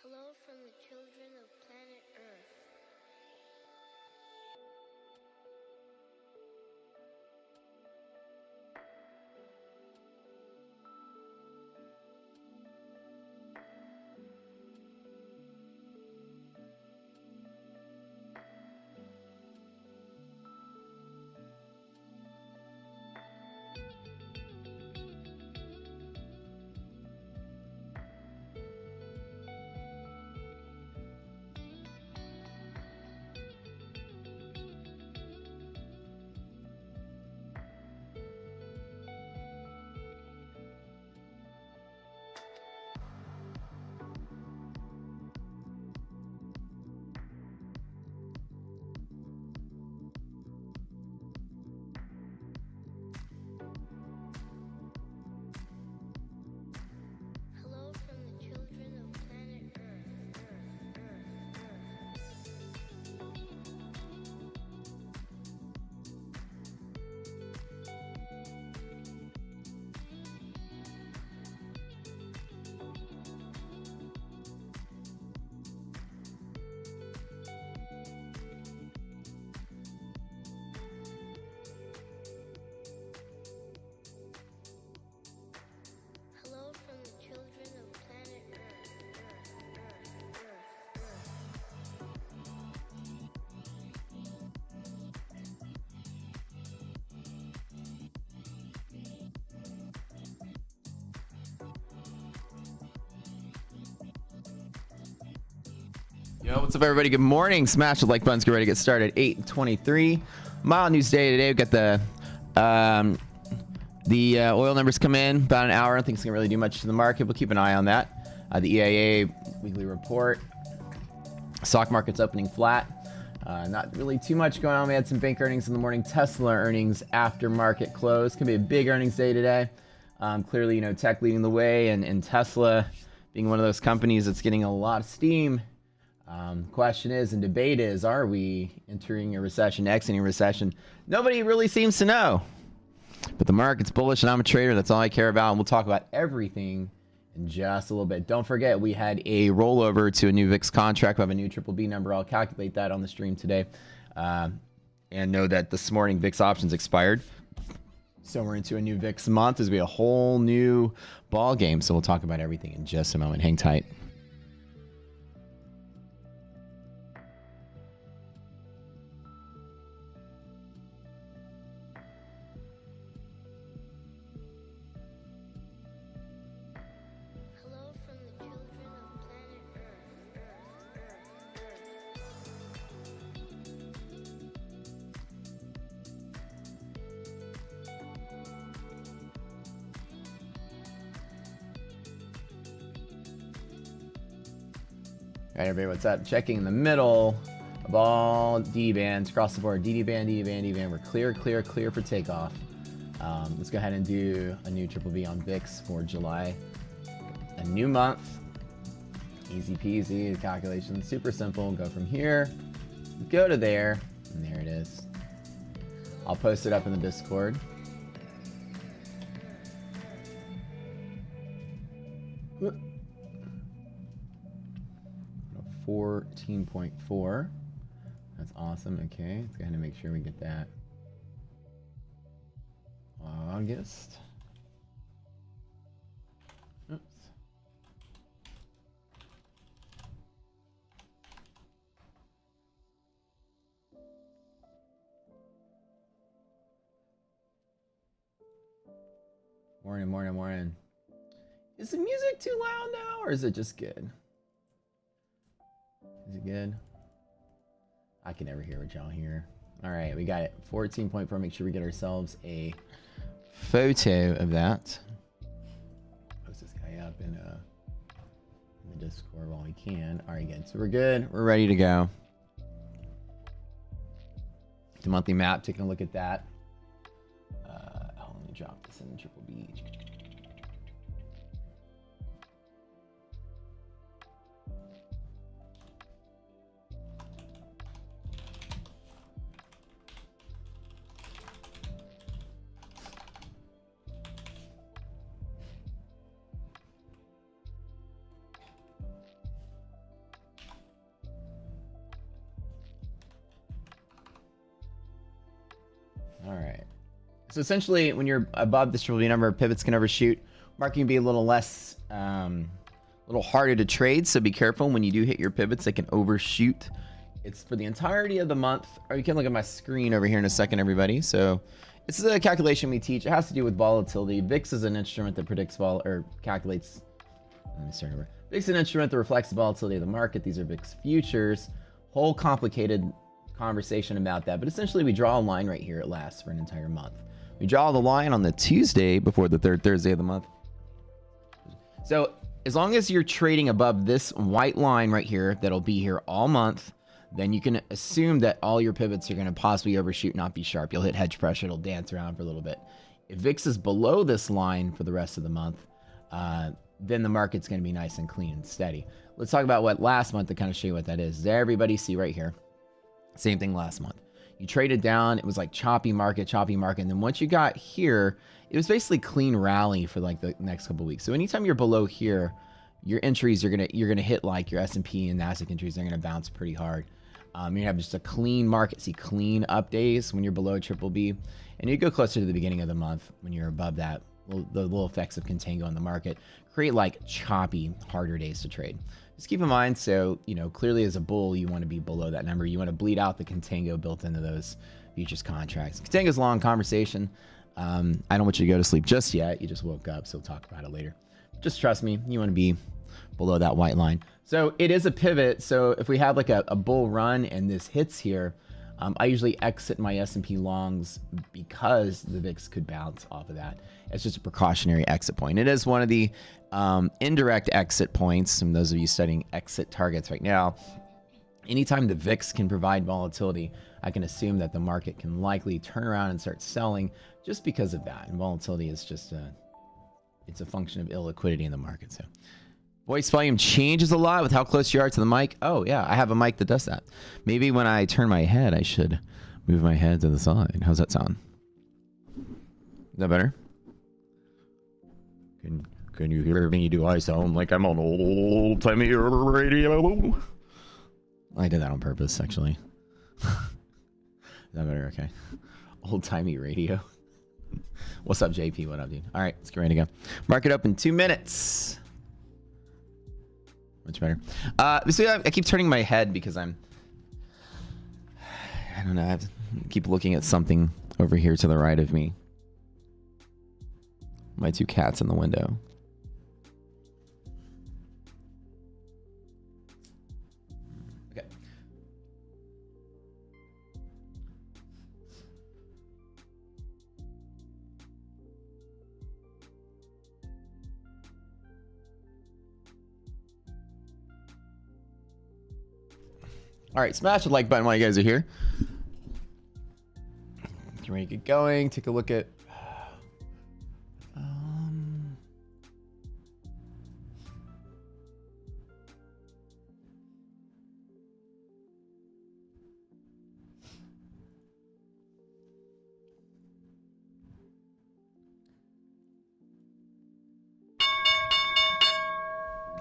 Hello from the children of planet Earth. Hello from the children of planet Earth. Hello from the children of planet Yo, what's up, everybody? Good morning. Smash the like buttons. Get ready to get started. 8:23. Mild news day today. We've got the oil numbers come in about an hour. I don't think it's gonna really do much to the market. We'll keep an eye on that. The EIA weekly report. Stock market's opening flat. Not really too much going on. We had some bank earnings in the morning. Tesla earnings after market close. Could be a big earnings day today. Clearly, tech leading the way, and Tesla being one of those companies that's getting a lot of steam. Question is, and debate is, are we entering a recession, exiting a recession? Nobody really seems to know. But the market's bullish, and I'm a trader. That's all I care about. And we'll talk about everything in just a little bit. Don't forget, we had a rollover to a new VIX contract. We have a new triple B number. I'll calculate that on the stream today. And know that this morning VIX options expired. So we're into a new VIX month. There's going to be a whole new ball game. So we'll talk about everything in just a moment. Hang tight. Hello from the children of planet All right, everybody, what's up? Checking the middle of all D bands across the board. DD band, DD band, DD band. We're clear for takeoff. Let's go ahead and do a new triple B on VIX for July. A new month. Easy peasy. The calculation super simple. Go from here, go to there, and there it is. I'll post it up in the Discord. Whoop. 14.4. That's awesome. Okay, let's go ahead and make sure we get that. August. Oops. Morning. Is the music too loud now, or is it just good? Is it good? I can never hear what y'all hear. All right, we got it. 14.4. Make sure we get ourselves a photo of that. Post this guy up in the Discord while we can. All right, good. So we're good. We're ready to go. The monthly map. Taking a look at that. Let me drop this in the triple B. So essentially, when you're above this triple B number, pivots can overshoot. Market can be a little less, little harder to trade. So be careful when you do hit your pivots; they can overshoot. It's for the entirety of the month. Or you can look at my screen over here in a second, everybody. So this is a calculation we teach. It has to do with volatility. VIX is an instrument that predicts calculates. Let me start over. VIX is an instrument that reflects the volatility of the market. These are VIX futures. Whole complicated conversation about that. But essentially, we draw a line right here. It lasts for an entire month. We draw the line on the Tuesday before the third Thursday of the month. So as long as you're trading above this white line right here, that'll be here all month, then you can assume that all your pivots are going to possibly overshoot, not be sharp. You'll hit hedge pressure. It'll dance around for a little bit. If VIX is below this line for the rest of the month, then the market's going to be nice and clean and steady. Let's talk about what last month to kind of show you what that is. There, everybody see right here. Same thing last month. You traded down. It was like choppy market. And then once you got here, it was basically clean rally for like the next couple of weeks. So anytime you're below here, your entries, you're gonna hit like your S&P and Nasdaq entries. They're gonna bounce pretty hard. You have just a clean market. See clean up days when you're below triple B, and you go closer to the beginning of the month when you're above that. The little effects of contango in the market create like choppy, harder days to trade. Just keep in mind, so, you know, clearly as a bull, you want to be below that number. You want to bleed out the contango built into those futures contracts. Contango's a long conversation. I don't want you to go to sleep just yet. You just woke up, so we'll talk about it later. Just trust me, you want to be below that white line. So it is a pivot. So if we have like a bull run and this hits here, I usually exit my S&P longs because the VIX could bounce off of that. It's just a precautionary exit point. It is one of the indirect exit points. And those of you studying exit targets right now, anytime the VIX can provide volatility, I can assume that the market can likely turn around and start selling just because of that. And volatility is just it's a function of illiquidity in the market. So voice volume changes a lot with how close you are to the mic. Oh, yeah, I have a mic that does that. Maybe when I turn my head, I should move my head to the side. How's that sound? Is that better? Can you hear me? Do I sound like I'm on old-timey radio? I did that on purpose, actually. Is that better? Okay. Old-timey radio. What's up, JP? What up, dude? All right, let's get ready to go. Market up in 2 minutes. Much better. So I keep turning my head because I don't know. I have to keep looking at something over here to the right of me. My two cats in the window. Okay. All right, smash the like button while you guys are here. Get ready to get going. Take a look at.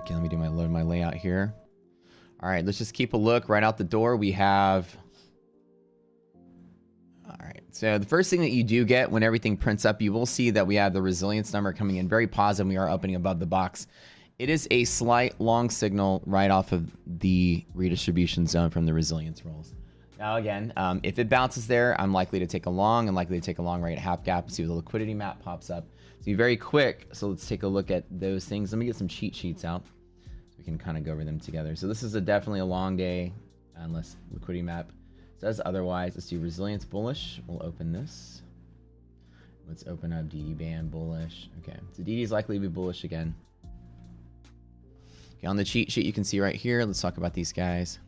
Okay, let me do load my layout here. All right, let's just keep a look right out the door. We have. All right, so the first thing that you do get when everything prints up, you will see that we have the resilience number coming in very positive. We are opening above the box. It is a slight long signal right off of the redistribution zone from the resilience rolls. Now again, if it bounces there, I'm likely to take a long and likely to take a long right at half gap and see if the liquidity map pops up. So be very quick. So let's take a look at those things. Let me get some cheat sheets out. We can kind of go over them together. So this is definitely a long day unless liquidity map says otherwise. Let's do resilience bullish. We'll open this. Let's open up DD band bullish. Okay, so DD is likely to be bullish again. Okay, on the cheat sheet you can see right here. Let's talk about these guys.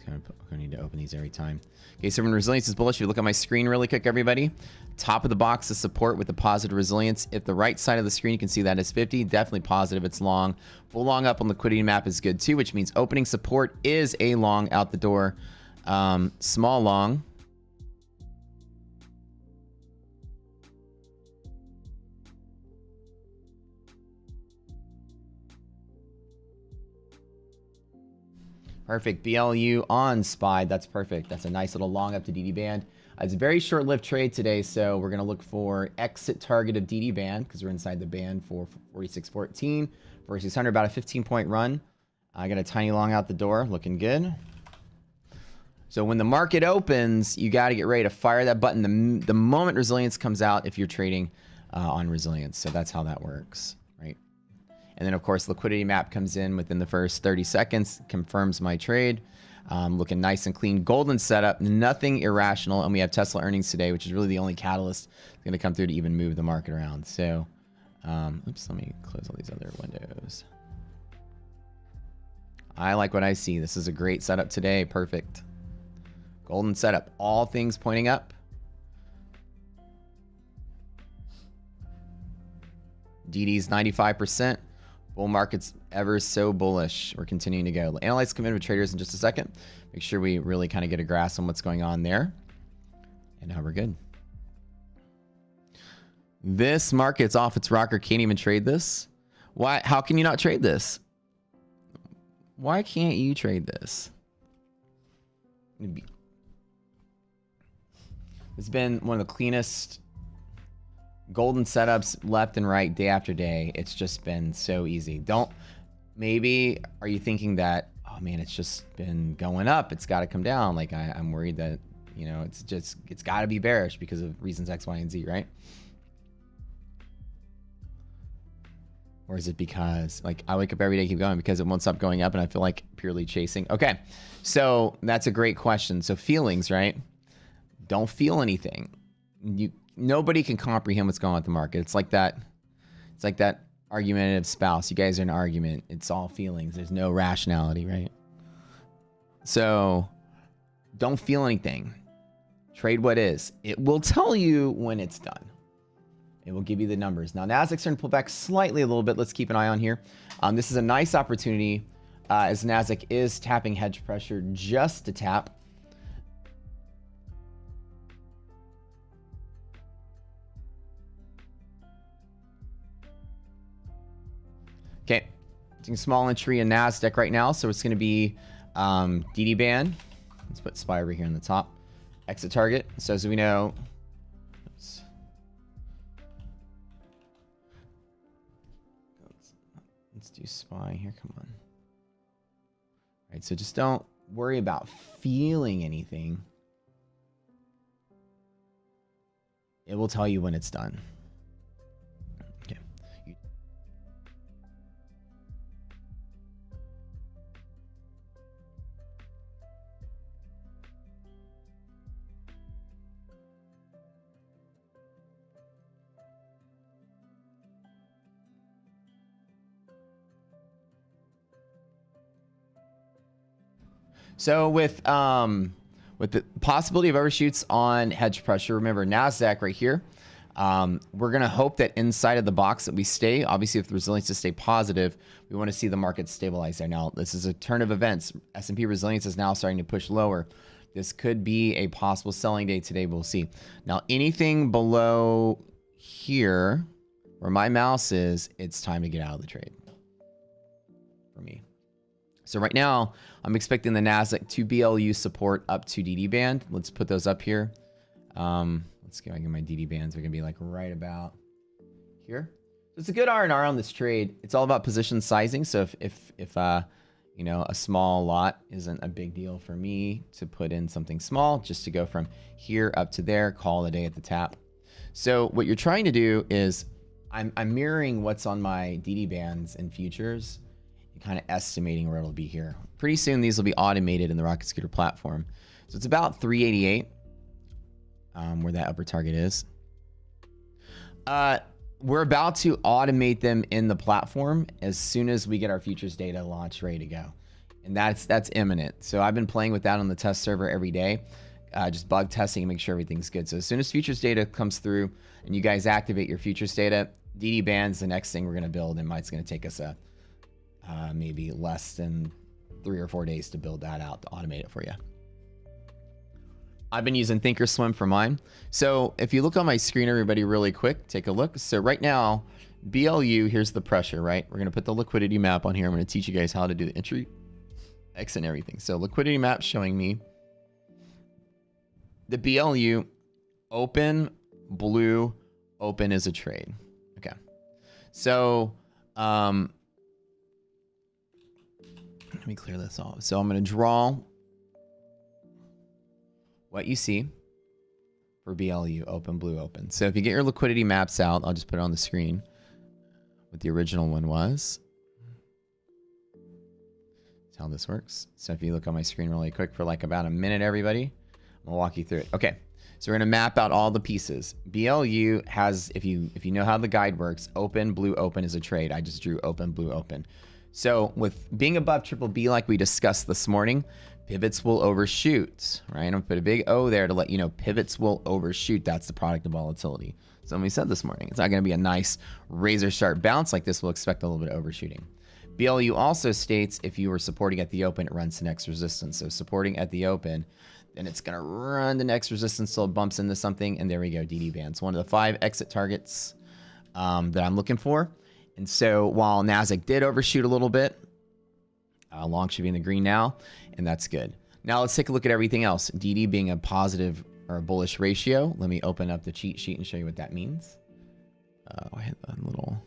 I'm gonna need to open these every time. Okay, so when resilience is bullish, if you look at my screen really quick, everybody, top of the box is support with the positive resilience. If the right side of the screen, you can see that is 50, definitely positive, it's long. Bull long up on liquidity map is good too, which means opening support is a long out the door. Small long. Perfect. BLU on SPY. That's perfect. That's a nice little long up to DD band. It's a very short-lived trade today, so we're going to look for exit target of DD band because we're inside the band for 46.14 versus 100, about a 15-point run. I got a tiny long out the door, looking good. So when the market opens, you got to get ready to fire that button the moment resilience comes out if you're trading on resilience. So that's how that works, right? And then, of course, liquidity map comes in within the first 30 seconds, confirms my trade. Looking nice and clean. Golden setup, nothing irrational. And we have Tesla earnings today, which is really the only catalyst that's going to come through to even move the market around. So, oops, let me close all these other windows. I like what I see. This is a great setup today. Perfect. Golden setup. All things pointing up. DD's 95%. Bull market's ever so bullish. We're continuing to go. Analyze come in with traders in just a second. Make sure we really kind of get a grasp on what's going on there. And now we're good. This market's off its rocker. Can't even trade this. Why? How can you not trade this? Why can't you trade this? It's been one of the cleanest golden setups left and right day after day. It's just been so easy. Maybe are you thinking that, oh man, it's just been going up, it's got to come down? Like I'm worried that, you know, it's got to be bearish because of reasons X, Y, and Z, right? Or is it because, like, I wake up every day, keep going because it won't stop going up and I feel like purely chasing? Okay, so that's a great question. So feelings, right? Don't feel anything. Nobody can comprehend what's going on with the market. It's like that argumentative spouse. You guys are in an argument. It's all feelings. There's no rationality, right? So don't feel anything. Trade what is. It will tell you when it's done. It will give you the numbers. Now, Nasdaq's starting to pull back slightly a little bit. Let's keep an eye on here. This is a nice opportunity as Nasdaq is tapping hedge pressure just to tap. Okay, taking a small entry in Nasdaq right now, so it's going to be DD band. Let's put SPY over here on the top. Exit target. So as we know, let's do SPY here. Come on. All right, so just don't worry about feeling anything. It will tell you when it's done. Okay. So with the possibility of overshoots on hedge pressure, remember NASDAQ right here. We're going to hope that inside of the box that we stay. Obviously, if the resilience to stay positive, we want to see the market stabilize there. Now, this is a turn of events. S&P resilience is now starting to push lower. This could be a possible selling day today. We'll see. Now, anything below here, where my mouse is, it's time to get out of the trade for me. So right now, I'm expecting the NASDAQ to BLU support up to DD band. Let's put those up here. Let's go. I get my DD bands. They're going to be like right about here. So it's a good R&R on this trade. It's all about position sizing. So if you know, a small lot isn't a big deal for me to put in something small, just to go from here up to there, call it a day at the tap. So what you're trying to do is I'm mirroring what's on my DD bands and futures, kind of estimating where it'll be here. Pretty soon these will be automated in the Rocket Scooter platform. So it's about 388 where that upper target is. We're about to automate them in the platform as soon as we get our futures data launched, ready to go. And that's imminent. So I've been playing with that on the test server every day, just bug testing and make sure everything's good. So as soon as futures data comes through and you guys activate your futures data, DD band's the next thing we're going to build, and it's going to take us maybe less than 3 or 4 days to build that out, to automate it for you. I've been using Thinkorswim for mine. So if you look on my screen, everybody, really quick, take a look. So right now, BLU, here's the pressure, right? We're going to put the liquidity map on here. I'm going to teach you guys how to do the entry, exit, and everything. So liquidity map showing me the BLU open, blue, open is a trade. Okay. So, let me clear this off. So I'm going to draw what you see for BLU, open, blue, open. So if you get your liquidity maps out, I'll just put it on the screen what the original one was. That's how this works. So if you look on my screen really quick for like about a minute, everybody, I'm gonna walk you through it. Okay. So we're gonna map out all the pieces. BLU has, if you know how the guide works, open, blue, open is a trade. I just drew open, blue, open. So with being above triple B like we discussed this morning, pivots will overshoot, right? I'm gonna put a big O there to let you know pivots will overshoot. That's the product of volatility. Somebody said this morning, it's not gonna be a nice razor sharp bounce like this. We'll expect a little bit of overshooting. BLU also states if you were supporting at the open, it runs to next resistance. So supporting at the open, then it's gonna run the next resistance till it bumps into something, and there we go, DD bands. One of the 5 exit targets that I'm looking for. And so while NASDAQ did overshoot a little bit, long should be in the green now, and that's good. Now let's take a look at everything else. DD being a positive or a bullish ratio. Let me open up the cheat sheet and show you what that means. I hit a little...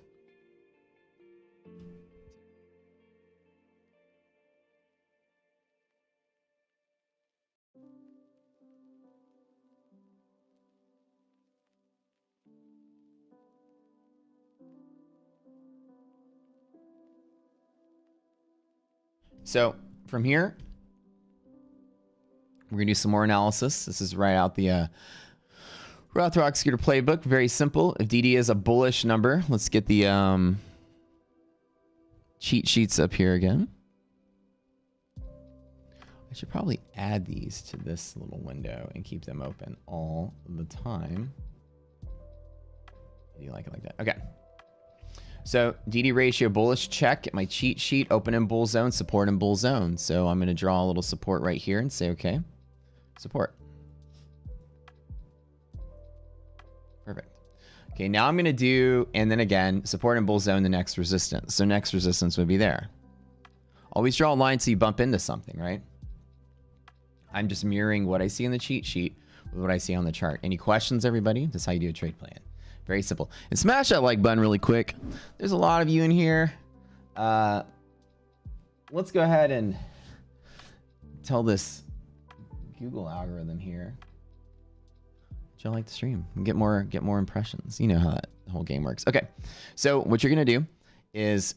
So from here, we're gonna do some more analysis. This is right out the Rock Scooter playbook. Very simple. If DD is a bullish number, let's get the cheat sheets up here again. I should probably add these to this little window and keep them open all the time. Do you like it like that? Okay. So DD ratio bullish, check. My cheat sheet, open in bull zone, support in bull zone. So I'm going to draw a little support right here and say, okay, support. Perfect. Okay, now I'm going to do, and then again, support in bull zone, the next resistance. So next resistance would be there. Always draw a line so you bump into something, right? I'm just mirroring what I see in the cheat sheet with what I see on the chart. Any questions, everybody? This is how you do a trade plan. Very simple. And smash that like button really quick. There's a lot of you in here. Let's go ahead and tell this Google algorithm here that y'all like the stream and get more impressions. You know how that whole game works. Okay, so what you're gonna do is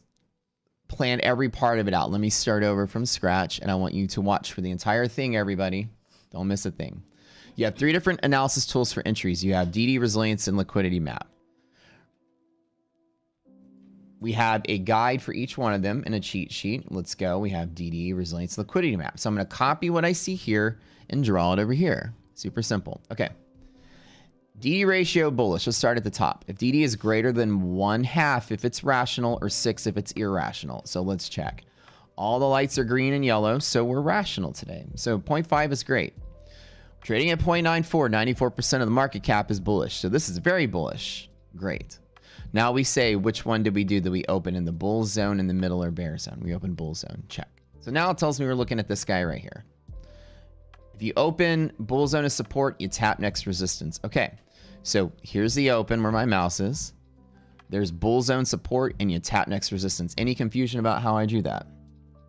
plan every part of it out. Let me start over from scratch, and I want you to watch for the entire thing, everybody. Don't miss a thing. You have 3 different analysis tools for entries. You have DD, resilience, and liquidity map. We have a guide for each one of them in a cheat sheet. Let's go. We have DD, resilience, liquidity map. So I'm going to copy what I see here and draw it over here. Super simple. Okay. DD ratio bullish. Let's start at the top. If DD is greater than 1/2 if it's rational, or 6 if it's irrational. So let's check. All the lights are green and yellow, so we're rational today. So 0.5 is great. Trading at 0.94, 94% of the market cap is bullish. So this is very bullish. Great. Now we say, which one did we do? Did we open in the bull zone, in the middle, or bear zone? We open bull zone. Check. So now it tells me we're looking at this guy right here. If you open bull zone as support, you tap next resistance. Okay. So here's the open where my mouse is. There's bull zone support, and you tap next resistance. Any confusion about how I drew that?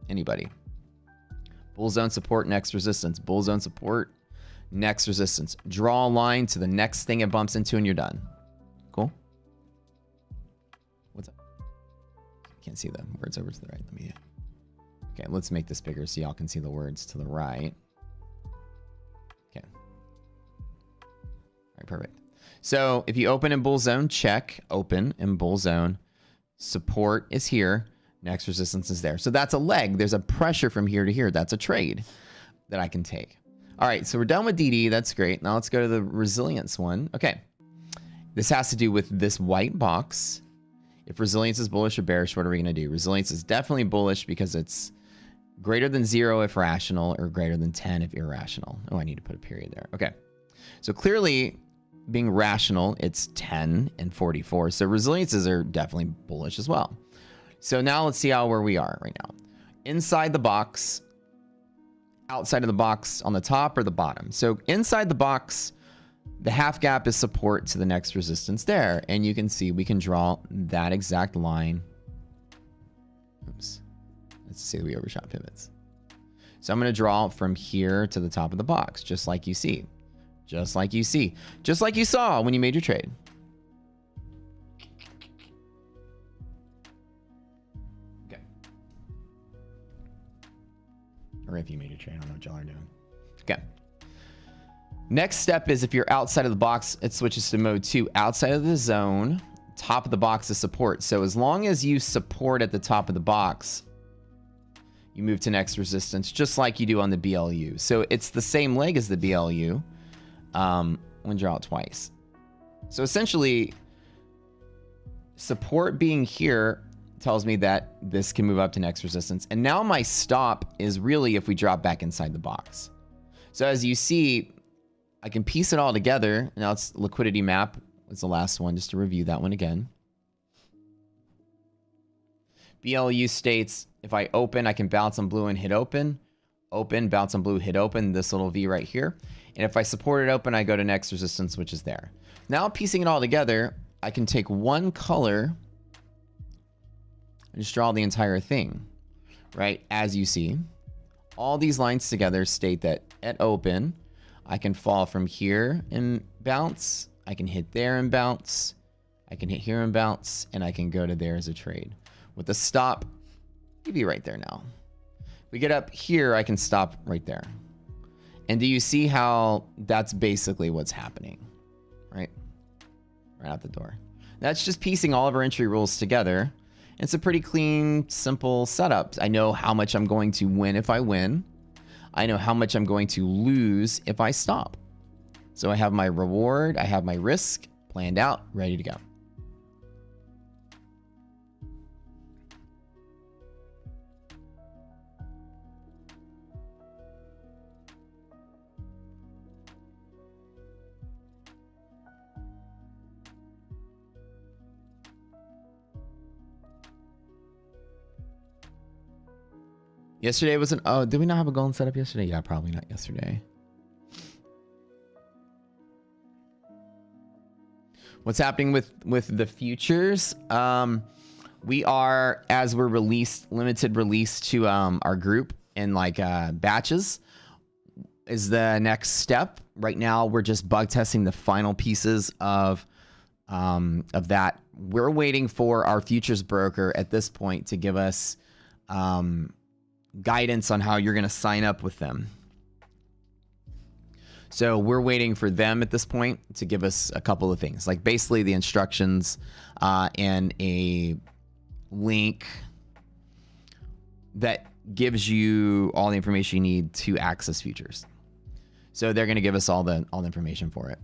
Anybody? Bull zone support, next resistance. Bull zone support, next resistance. Draw a line to the next thing it bumps into, and you're done. Cool? What's up? Can't see the words over to the right. Let me... Okay, let's make this bigger so y'all can see the words to the right. Okay. All right, perfect. So if you open in bull zone, check. Open in bull zone. Support is here. Next resistance is there. So that's a leg. There's a pressure from here to here. That's a trade that I can take. All right, so we're done with DD. That's great. Now let's go to the resilience one. Okay. This has to do with this white box. If resilience is bullish or bearish, what are we going to do? Resilience is definitely bullish because it's greater than 0 if rational, or greater than 10 if irrational. Oh, I need to put a period there. Okay. So clearly, being rational, it's 10 and 44. So resiliences are definitely bullish as well. So now let's see where we are right now. Inside the box, outside of the box on the top or the bottom. So inside the box, the half gap is support to the next resistance there. And you can see we can draw that exact line. Oops. Let's say we overshot pivots. So I'm going to draw from here to the top of the box, just like you see. Just like you see. Just like you saw when you made your trade. Okay. Or if you made your trade, I don't know what y'all are doing. Okay. Next step is if you're outside of the box, it switches to mode 2. Outside of the zone, top of the box is support. So as long as you support at the top of the box, you move to next resistance, just like you do on the BLU. So it's the same leg as the BLU. When draw it twice. So essentially, support being here tells me that this can move up to next resistance. And now my stop is really if we drop back inside the box. So as you see, I can piece it all together. Now it's liquidity map. It's the last one, just to review that one again. BLU states, if I open, I can bounce on blue and hit open. Open, bounce on blue, hit open, this little V right here. And if I support it open, I go to next resistance, which is there. Now piecing it all together, I can take one color and just draw the entire thing, right? As you see, all these lines together state that at open, I can fall from here and bounce. I can hit there and bounce. I can hit here and bounce, and I can go to there as a trade. With the stop, you'd be right there now. We get up here, I can stop right there. And do you see how that's basically what's happening, right? Right out the door. That's just piecing all of our entry rules together. It's a pretty clean, simple setup. I know how much I'm going to win if I win. I know how much I'm going to lose if I stop. So I have my reward, I have my risk planned out, ready to go. Yesterday was an... Oh, did we not have a golden setup yesterday? Yeah, probably not yesterday. What's happening with the futures? We are, as we're released, limited release to our group in like batches is the next step. Right now, we're just bug testing the final pieces of that. We're waiting for our futures broker at this point to give us guidance on how you're going to sign up with them. So we're waiting for them at this point to give us a couple of things, like basically the instructions and a link that gives you all the information you need to access futures. So they're going to give us all the information for it.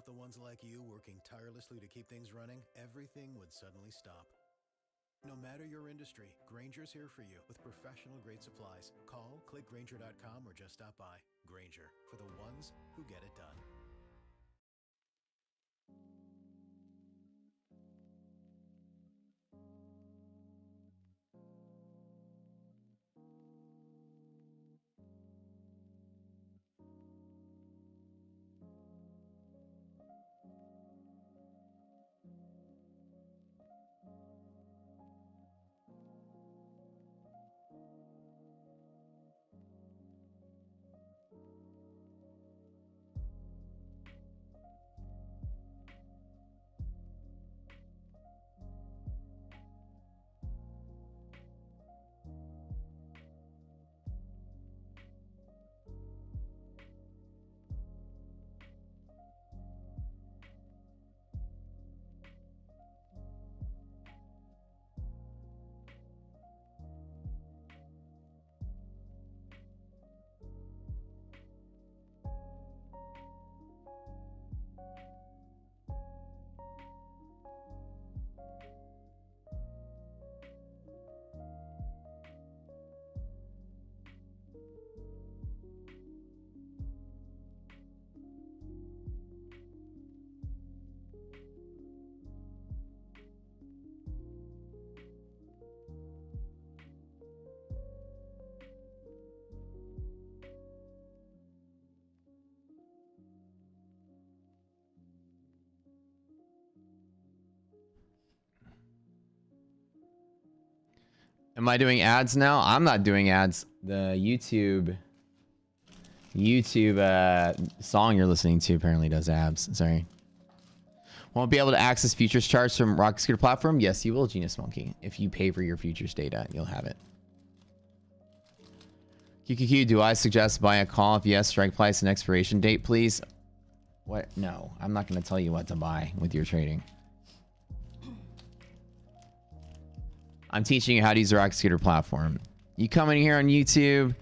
Without the ones like you working tirelessly to keep things running, everything would suddenly stop. No matter your industry, Grainger's here for you with professional-grade supplies. Call, click Grainger.com, or just stop by. Grainger, for the ones who get it done. Am I doing ads now? I'm not doing ads. The YouTube song you're listening to apparently does ads. Sorry. Won't be able to access futures charts from Rocket Scooter platform? Yes, you will, Genius Monkey. If you pay for your futures data, you'll have it. QQQ, do I suggest buying a call? If yes, strike price and expiration date, please. What? No, I'm not going to tell you what to buy with your trading. I'm teaching you how to use the Rocket Scooter platform. You come in here on YouTube,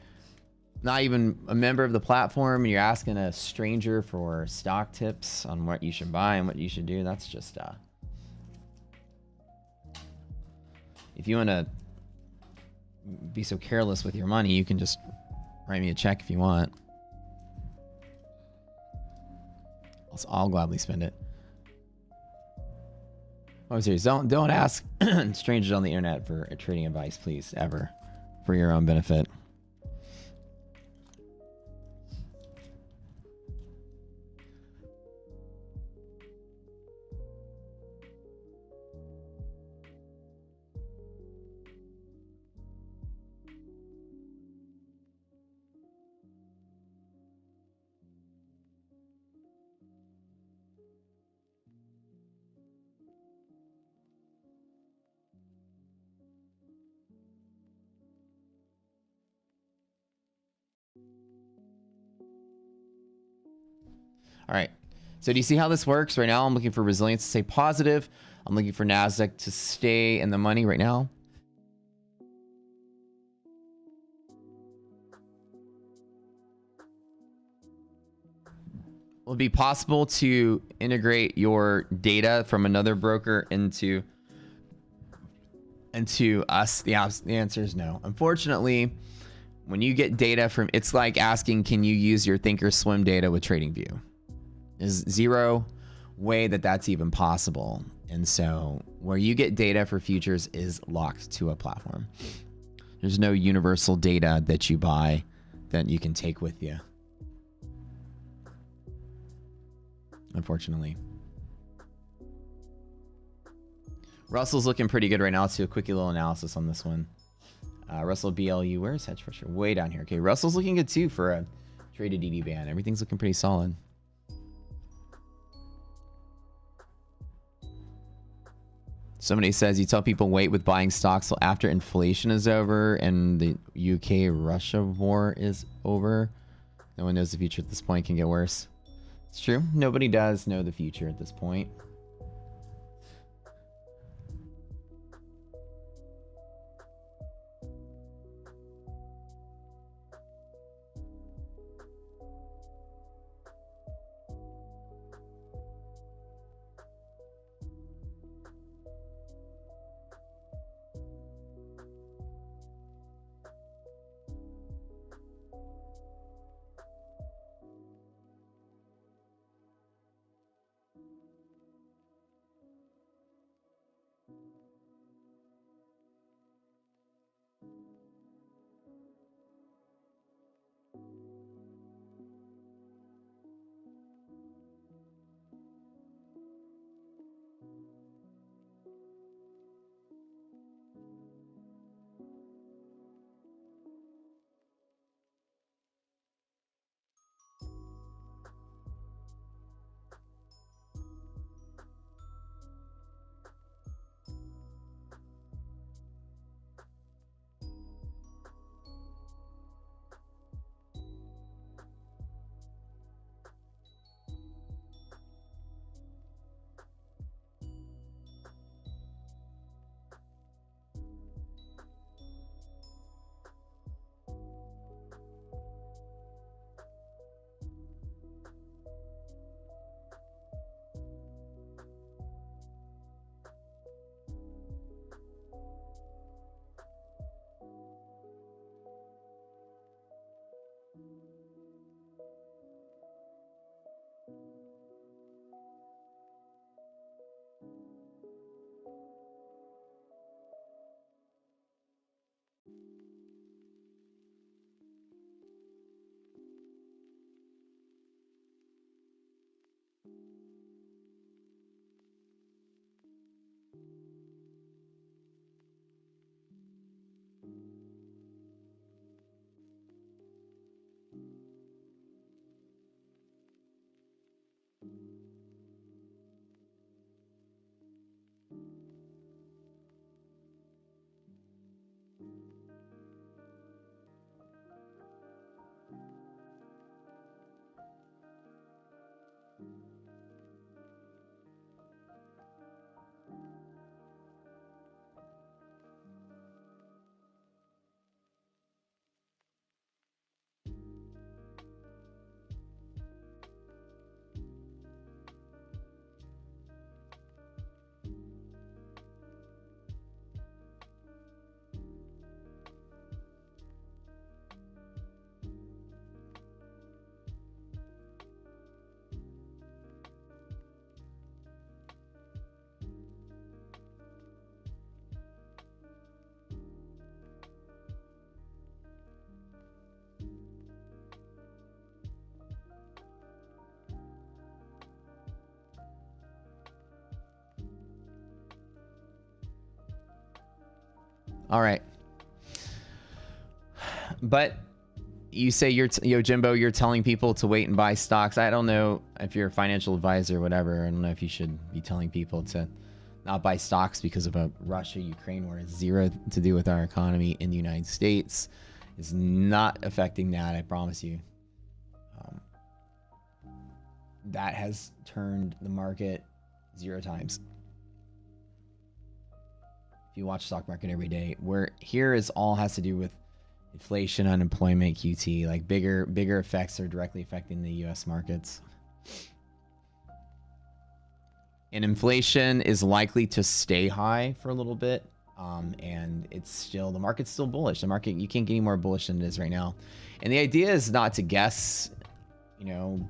not even a member of the platform, and you're asking a stranger for stock tips on what you should buy and what you should do. That's just, if you want to be so careless with your money, you can just write me a check if you want. I'll gladly spend it. Oh, serious. Don't ask strangers on the internet for trading advice, please, ever, for your own benefit. All right. So do you see how this works? Right now, I'm looking for resilience to stay positive. I'm looking for NASDAQ to stay in the money right now. Will it be possible to integrate your data from another broker into us? The answer is no. Unfortunately, when you get data from, it's like asking, can you use your Thinkorswim data with TradingView? There's zero way that that's even possible. And so where you get data for futures is locked to a platform. There's no universal data that you buy that you can take with you. Unfortunately. Russell's looking pretty good right now. Let's do a quickie little analysis on this one. Russell BLU, where's hedge pressure? Way down here. Okay, Russell's looking good too for a traded DD band. Everything's looking pretty solid. Somebody says you tell people wait with buying stocks till after inflation is over and the UK-Russia war is over. No one knows the future at this point. Can get worse. It's true. Nobody does know the future at this point. All right. But you say yo, Jimbo, you're telling people to wait and buy stocks. I don't know if you're a financial advisor or whatever. I don't know if you should be telling people to not buy stocks because of a Russia-Ukraine war. It's zero to do with our economy in the United States. It's not affecting that, I promise you. That has turned the market 0 times. If you watch stock market every day, where here is all has to do with inflation, unemployment, QT, like bigger effects are directly affecting the US markets. And inflation is likely to stay high for a little bit. And the market's still bullish. The market, you can't get any more bullish than it is right now. And the idea is not to guess,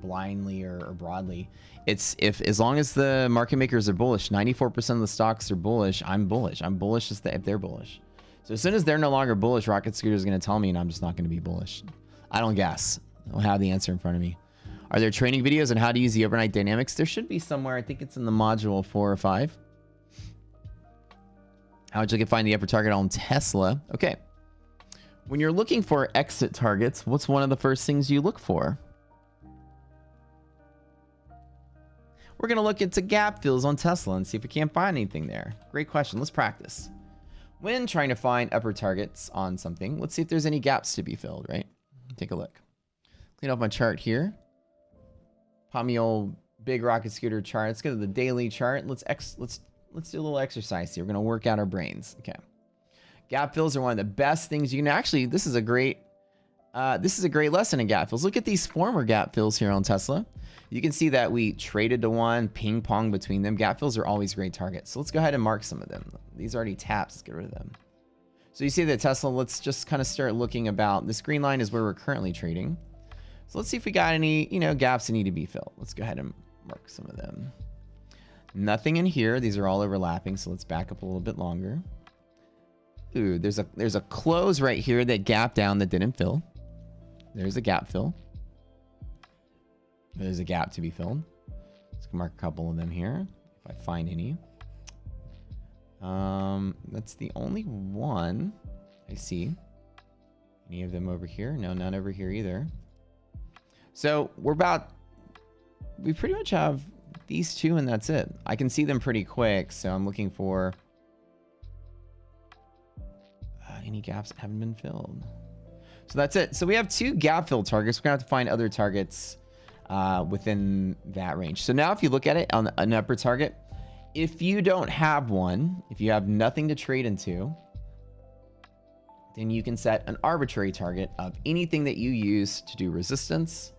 blindly or broadly. It's as long as the market makers are bullish, 94% of the stocks are bullish, I'm bullish. I'm bullish if they're bullish. So as soon as they're no longer bullish, Rocket Scooter is going to tell me, and I'm just not going to be bullish. I don't guess. I don't have the answer in front of me. Are there training videos on how to use the overnight dynamics? There should be somewhere. I think it's in the module 4 or 5. How would you find the upper target on Tesla? Okay. When you're looking for exit targets, what's one of the first things you look for? We're going to look into gap fills on Tesla and see if we can't find anything there. Great question. Let's practice. When trying to find upper targets on something, let's see if there's any gaps to be filled, right? Take a look. Clean up my chart here. Pop me old big Rocket Scooter chart. Let's go to the daily chart. Let's do a little exercise here. We're going to work out our brains. Okay. Gap fills are one of the best things you can actually, this is a great lesson in gap fills. Look at these former gap fills here on Tesla. You can see that we traded to one, ping pong between them. Gap fills are always great targets. So let's go ahead and mark some of them. These are already taps. Let's get rid of them. So you see that Tesla, let's just kind of start looking about. This green line is where we're currently trading. So let's see if we got any, gaps that need to be filled. Let's go ahead and mark some of them. Nothing in here. These are all overlapping. So let's back up a little bit longer. Ooh, there's a close right here that gap down that didn't fill. There's a gap fill. There's a gap to be filled. Let's mark a couple of them here if I find any. That's the only one I see. Any of them over here? No, none over here either. So we pretty much have these two and that's it. I can see them pretty quick, so I'm looking for any gaps that haven't been filled. So that's it. So we have 2 gap fill targets. We're gonna have to find other targets within that range. So now if you look at it on an upper target, if you don't have one, if you have nothing to trade into, then you can set an arbitrary target of anything that you use to do resistance.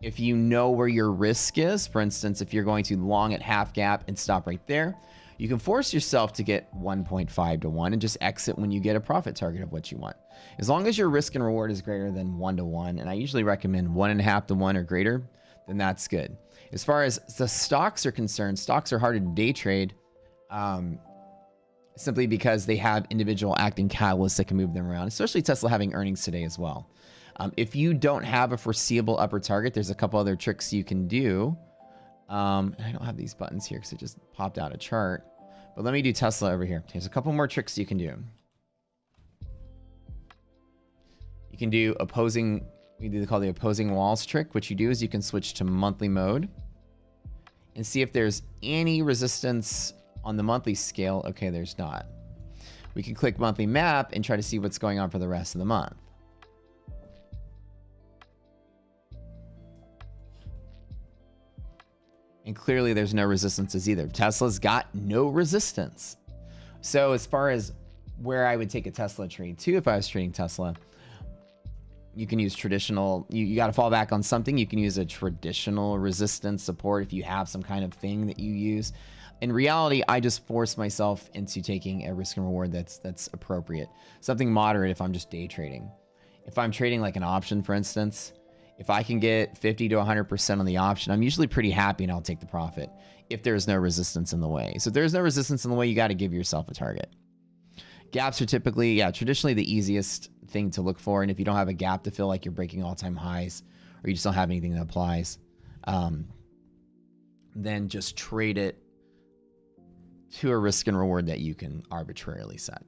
If you know where your risk is, for instance, if you're going to long at half gap and stop right there, you can force yourself to get 1.5 to 1 and just exit when you get a profit target of what you want. As long as your risk and reward is greater than 1 to 1, and I usually recommend 1.5 to 1 or greater, then that's good. As far as the stocks are concerned, stocks are hard to day trade simply because they have individual acting catalysts that can move them around, especially Tesla having earnings today as well. If you don't have a foreseeable upper target, there's a couple other tricks you can do. I don't have these buttons here because it just popped out a chart. But let me do Tesla over here. There's a couple more tricks you can do. You can do opposing, we do call the opposing walls trick. What you do is you can switch to monthly mode and see if there's any resistance on the monthly scale. Okay, there's not. We can click monthly map and try to see what's going on for the rest of the month. And clearly there's no resistances either. Tesla's got no resistance. So as far as where I would take a Tesla trade to, if I was trading Tesla, you can use traditional, you got to fall back on something. You can use a traditional resistance support if you have some kind of thing that you use. In reality, I just force myself into taking a risk and reward that's appropriate. Something moderate if I'm just day trading. If I'm trading like an option, for instance, if I can get 50 to 100% on the option, I'm usually pretty happy and I'll take the profit if there's no resistance in the way. So if there's no resistance in the way, you got to give yourself a target. Gaps are typically, traditionally the easiest thing to look for. And if you don't have a gap to fill, like you're breaking all-time highs or you just don't have anything that applies, then just trade it to a risk and reward that you can arbitrarily set.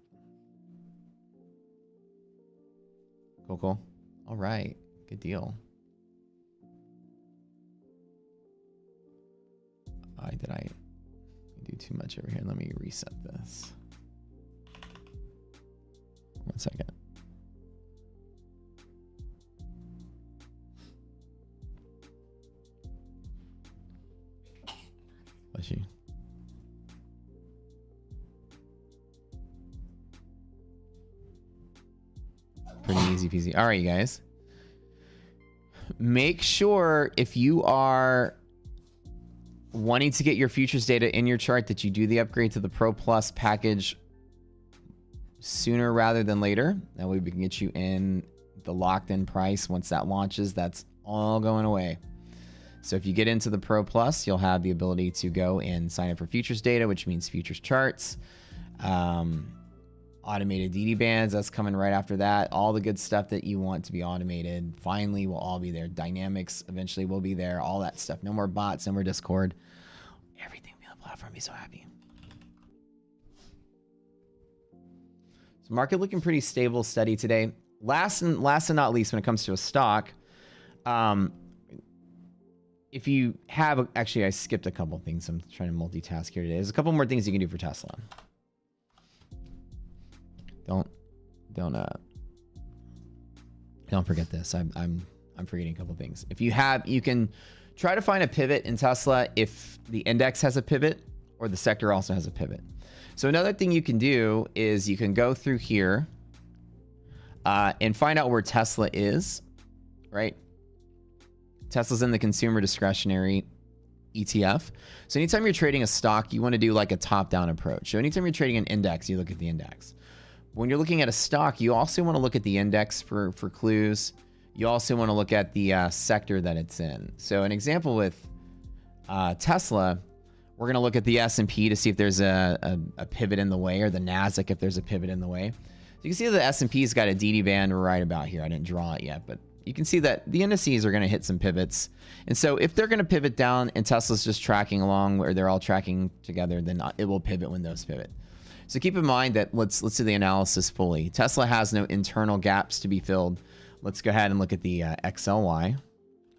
Cool, cool. All right. Good deal. Did I do too much over here? Let me reset this. 1 second. Bless you. Pretty easy peasy. All right, you guys. Make sure if you are wanting to get your futures data in your chart that you do the upgrade to the Pro Plus package sooner rather than later. That way we can get you in the locked in price. Once that launches, that's all going away. So if you get into the Pro Plus, you'll have the ability to go and sign up for futures data, which means futures charts, automated DD bands. That's coming right after that. All the good stuff that you want to be automated finally will all be there. Dynamics eventually will be there. All that stuff. No more bots, no more Discord. Everything will be on the platform. Be so happy. So market looking pretty stable, steady today. Last and not least, when it comes to a stock, if you have, actually I skipped a couple things. I'm trying to multitask here today. There's a couple more things you can do for Tesla. Don't forget this. I'm forgetting a couple things. If you have, you can try to find a pivot in Tesla if the index has a pivot or the sector also has a pivot. So another thing you can do is you can go through here and find out where Tesla is, right? Tesla's in the consumer discretionary ETF. So anytime you're trading a stock, you want to do like a top-down approach. So anytime you're trading an index, you look at the index. When you're looking at a stock, you also want to look at the index for clues. You also want to look at the sector that it's in. So an example with Tesla, we're going to look at the S&P to see if there's a pivot in the way, or the Nasdaq if there's a pivot in the way. So you can see the S&P's got a DD band right about here. I didn't draw it yet, but you can see that the indices are going to hit some pivots. And so if they're going to pivot down and Tesla's just tracking along where they're all tracking together, then it will pivot when those pivot. So keep in mind that let's do the analysis fully. Tesla has no internal gaps to be filled. Let's go ahead and look at the XLY,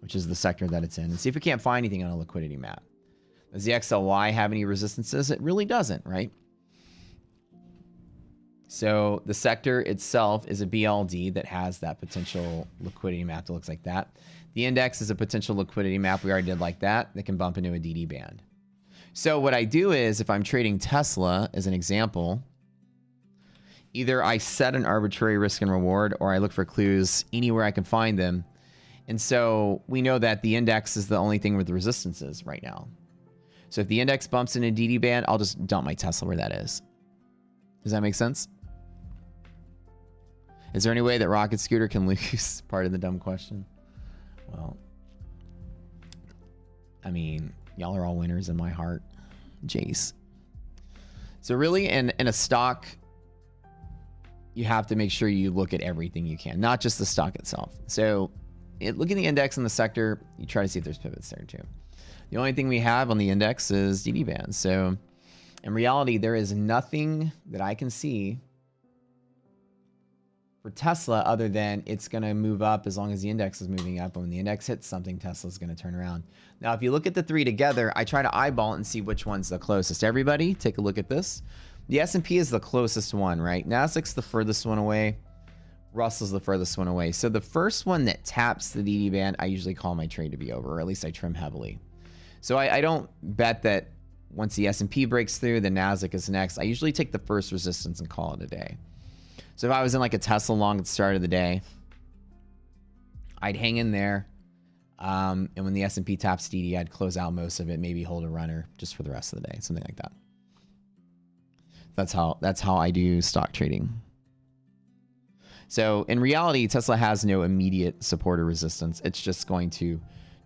which is the sector that it's in, and see if we can't find anything on a liquidity map. Does the XLY have any resistances? It really doesn't, right? So the sector itself is a BLD that has that potential liquidity map that looks like that. The index is a potential liquidity map. We already did like that. That can bump into a DD band. So what I do is, if I'm trading Tesla as an example, either I set an arbitrary risk and reward, or I look for clues anywhere I can find them. And so we know that the index is the only thing with resistances right now. So if the index bumps in a DD band, I'll just dump my Tesla where that is. Does that make sense? Is there any way that Rocket Scooter can lose? Part of the dumb question. Well, I mean, y'all are all winners in my heart. Jace. So really, in a stock, you have to make sure you look at everything you can, not just the stock itself. So look at the index and the sector. You try to see if there's pivots there too. The only thing we have on the index is DD bands. So in reality, there is nothing that I can see for Tesla other than it's going to move up as long as the index is moving up. And when the index hits something, Tesla's going to turn around. Now, if you look at the three together, I try to eyeball it and see which one's the closest. Everybody, take a look at this. The S&P is the closest one, right? Nasdaq's the furthest one away. Russell's the furthest one away. So the first one that taps the DD band, I usually call my trade to be over, or at least I trim heavily. So I don't bet that once the S&P breaks through, the Nasdaq is next. I usually take the first resistance and call it a day. So if I was in like a Tesla long at the start of the day, I'd hang in there. And when the S&P taps DD, I'd close out most of it, maybe hold a runner just for the rest of the day, something like that. That's how I do stock trading. So in reality, Tesla has no immediate support or resistance. It's just going to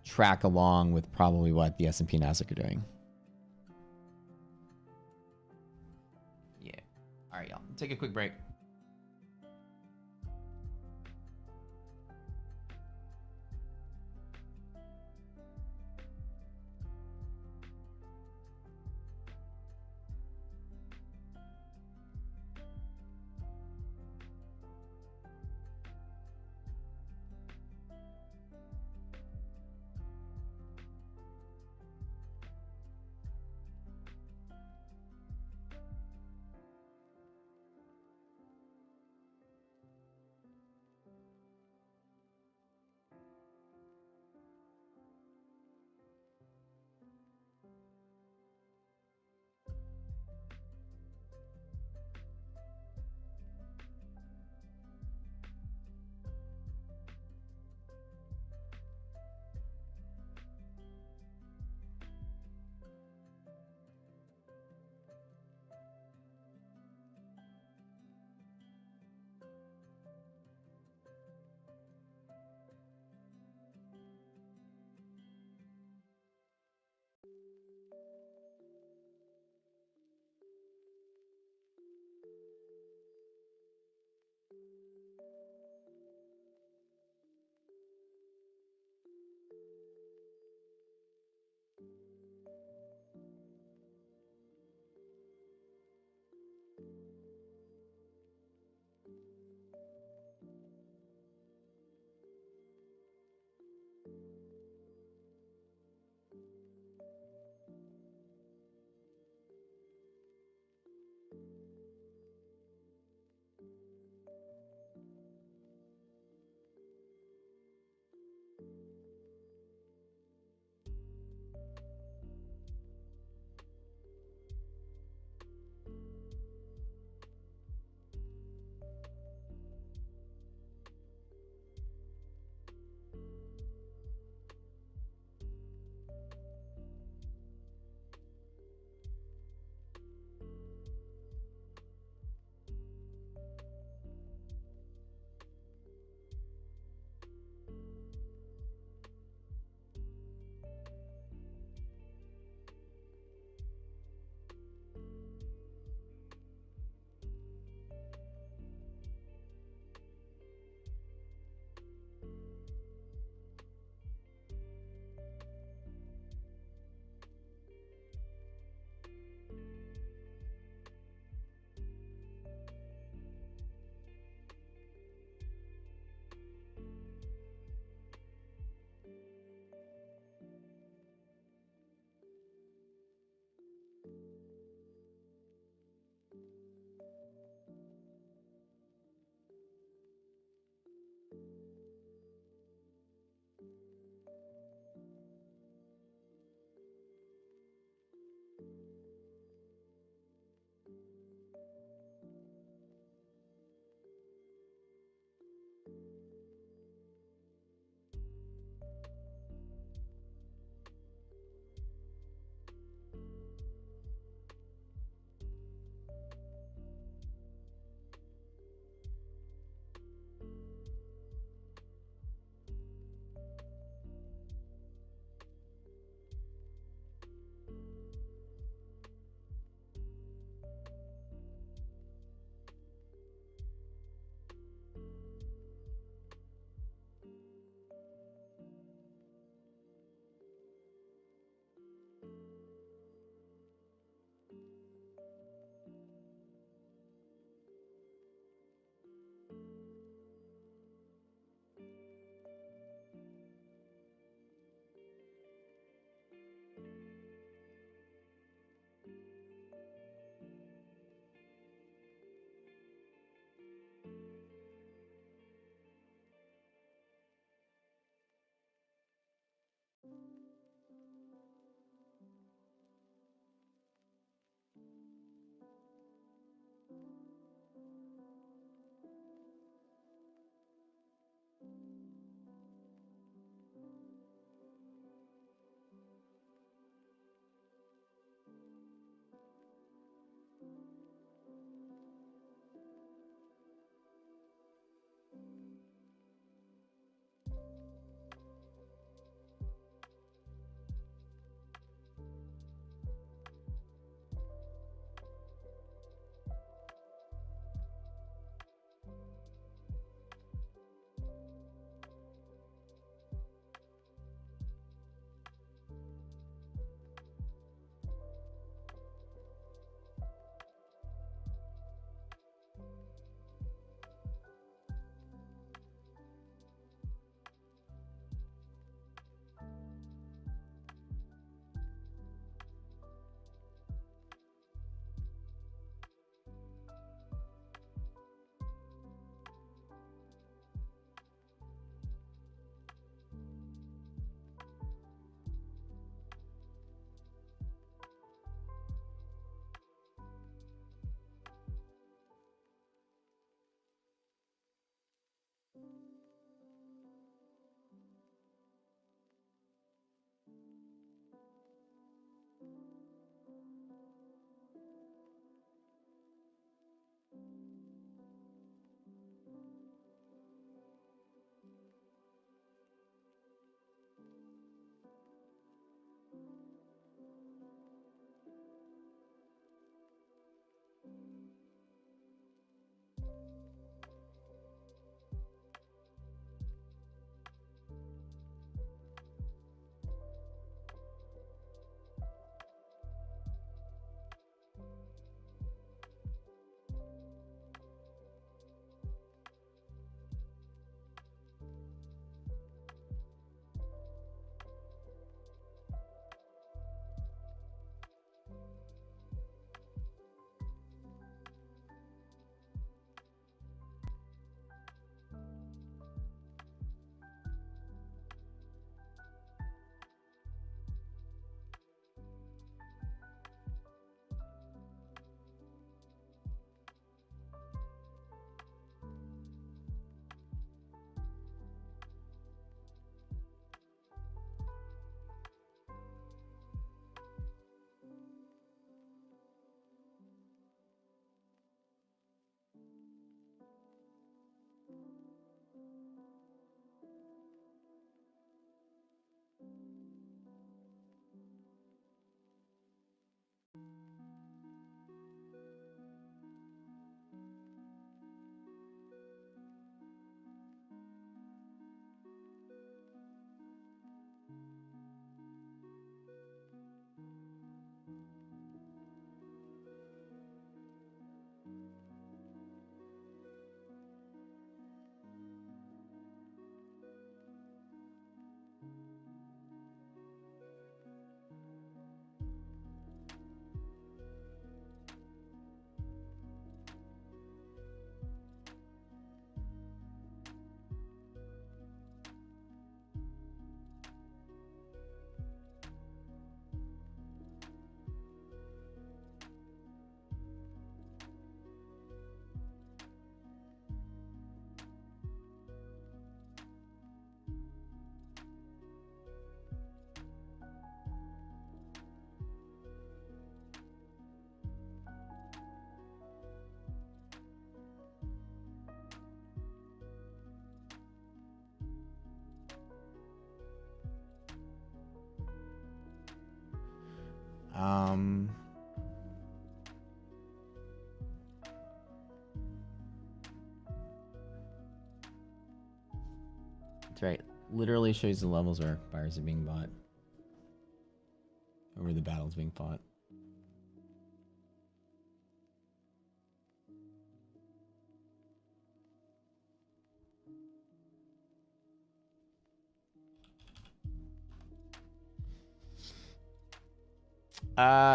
track along with probably what the S&P and Nasdaq are doing. Yeah. All right, y'all. Take a quick break. That's right. Literally shows the levels where buyers are being bought. Or where the battle's being fought.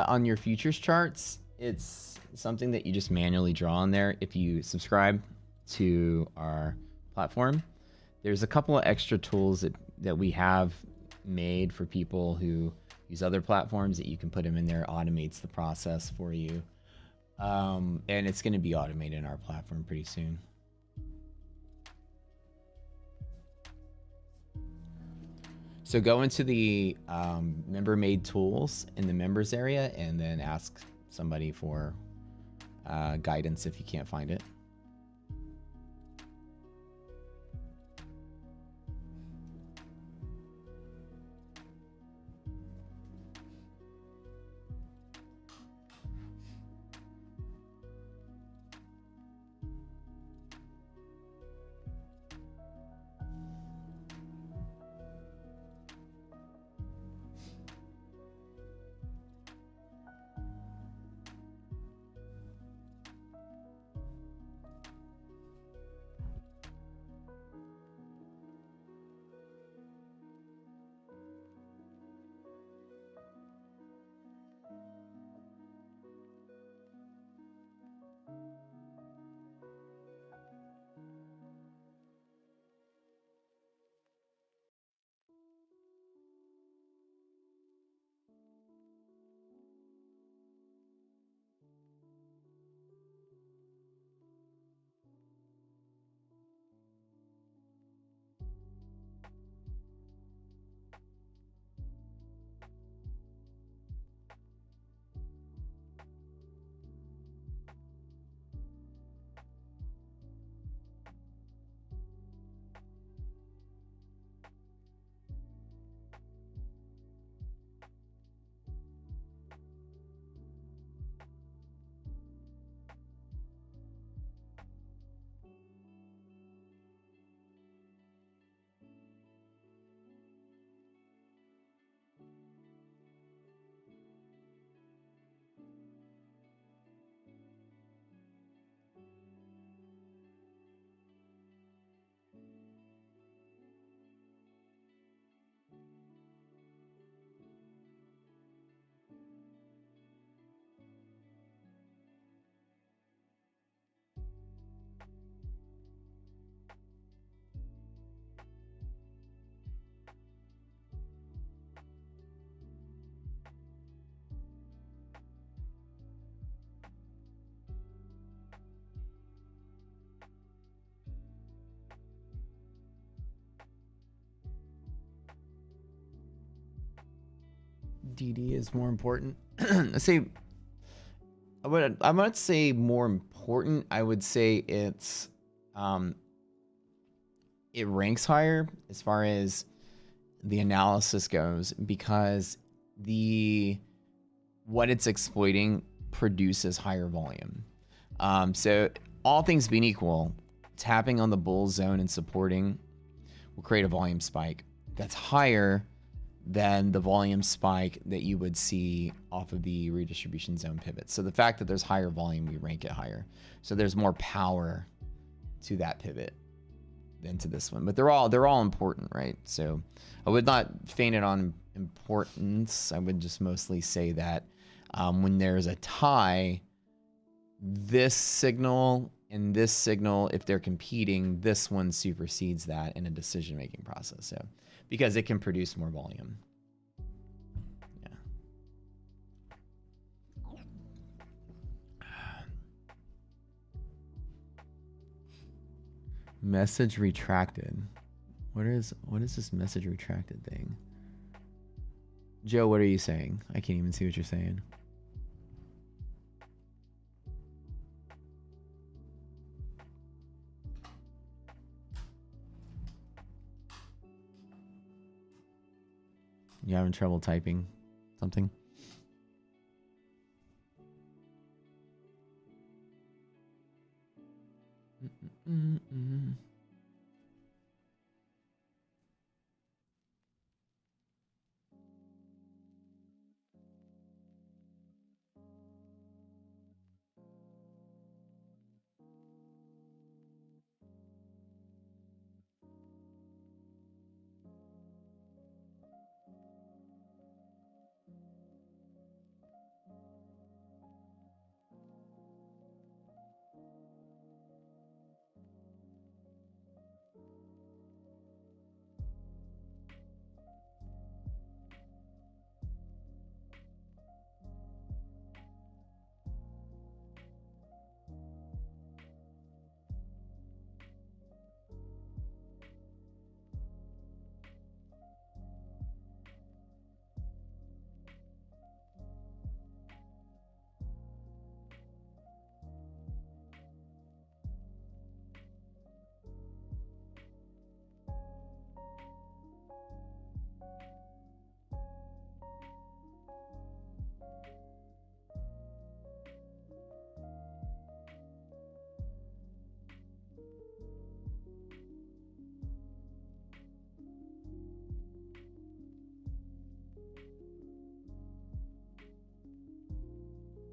On your futures charts, it's something that you just manually draw on there. If you subscribe to our platform, there's a couple of extra tools that we have made for people who use other platforms that you can put them in there. It automates the process for you. And it's going to be automated in our platform pretty soon. So go into the member-made tools in the members area and then ask somebody for guidance if you can't find it. DD is more important. Let's say, I might say more important. I would say it's, it ranks higher as far as the analysis goes because what it's exploiting produces higher volume. So all things being equal, tapping on the bull zone and supporting will create a volume spike that's higher than the volume spike that you would see off of the redistribution zone pivot. So the fact that there's higher volume, we rank it higher. So there's more power to that pivot than to this one. But they're all important, right? So I would not feign it on importance. I would just mostly say that when there's a tie, this signal and this signal, if they're competing, this one supersedes that in a decision-making process. So because it can produce more volume. Yeah. Message retracted. What is this message retracted thing? Joe, what are you saying? I can't even see what you're saying. You having trouble typing something?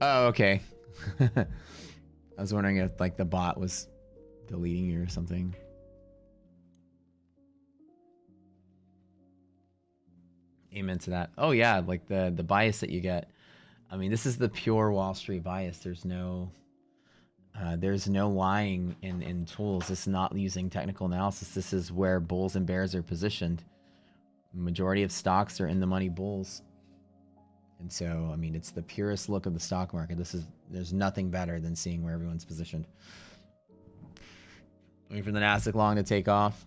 Oh, okay. I was wondering if like the bot was deleting you or something. Amen to that. Oh yeah, like the bias that you get. I mean, this is the pure Wall Street bias. There's no lying in tools. This is not using technical analysis. This is where bulls and bears are positioned. Majority of stocks are in the money bulls. And so, I mean, it's the purest look of the stock market. There's nothing better than seeing where everyone's positioned. Waiting for the Nasdaq long to take off.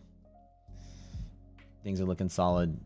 Things are looking solid.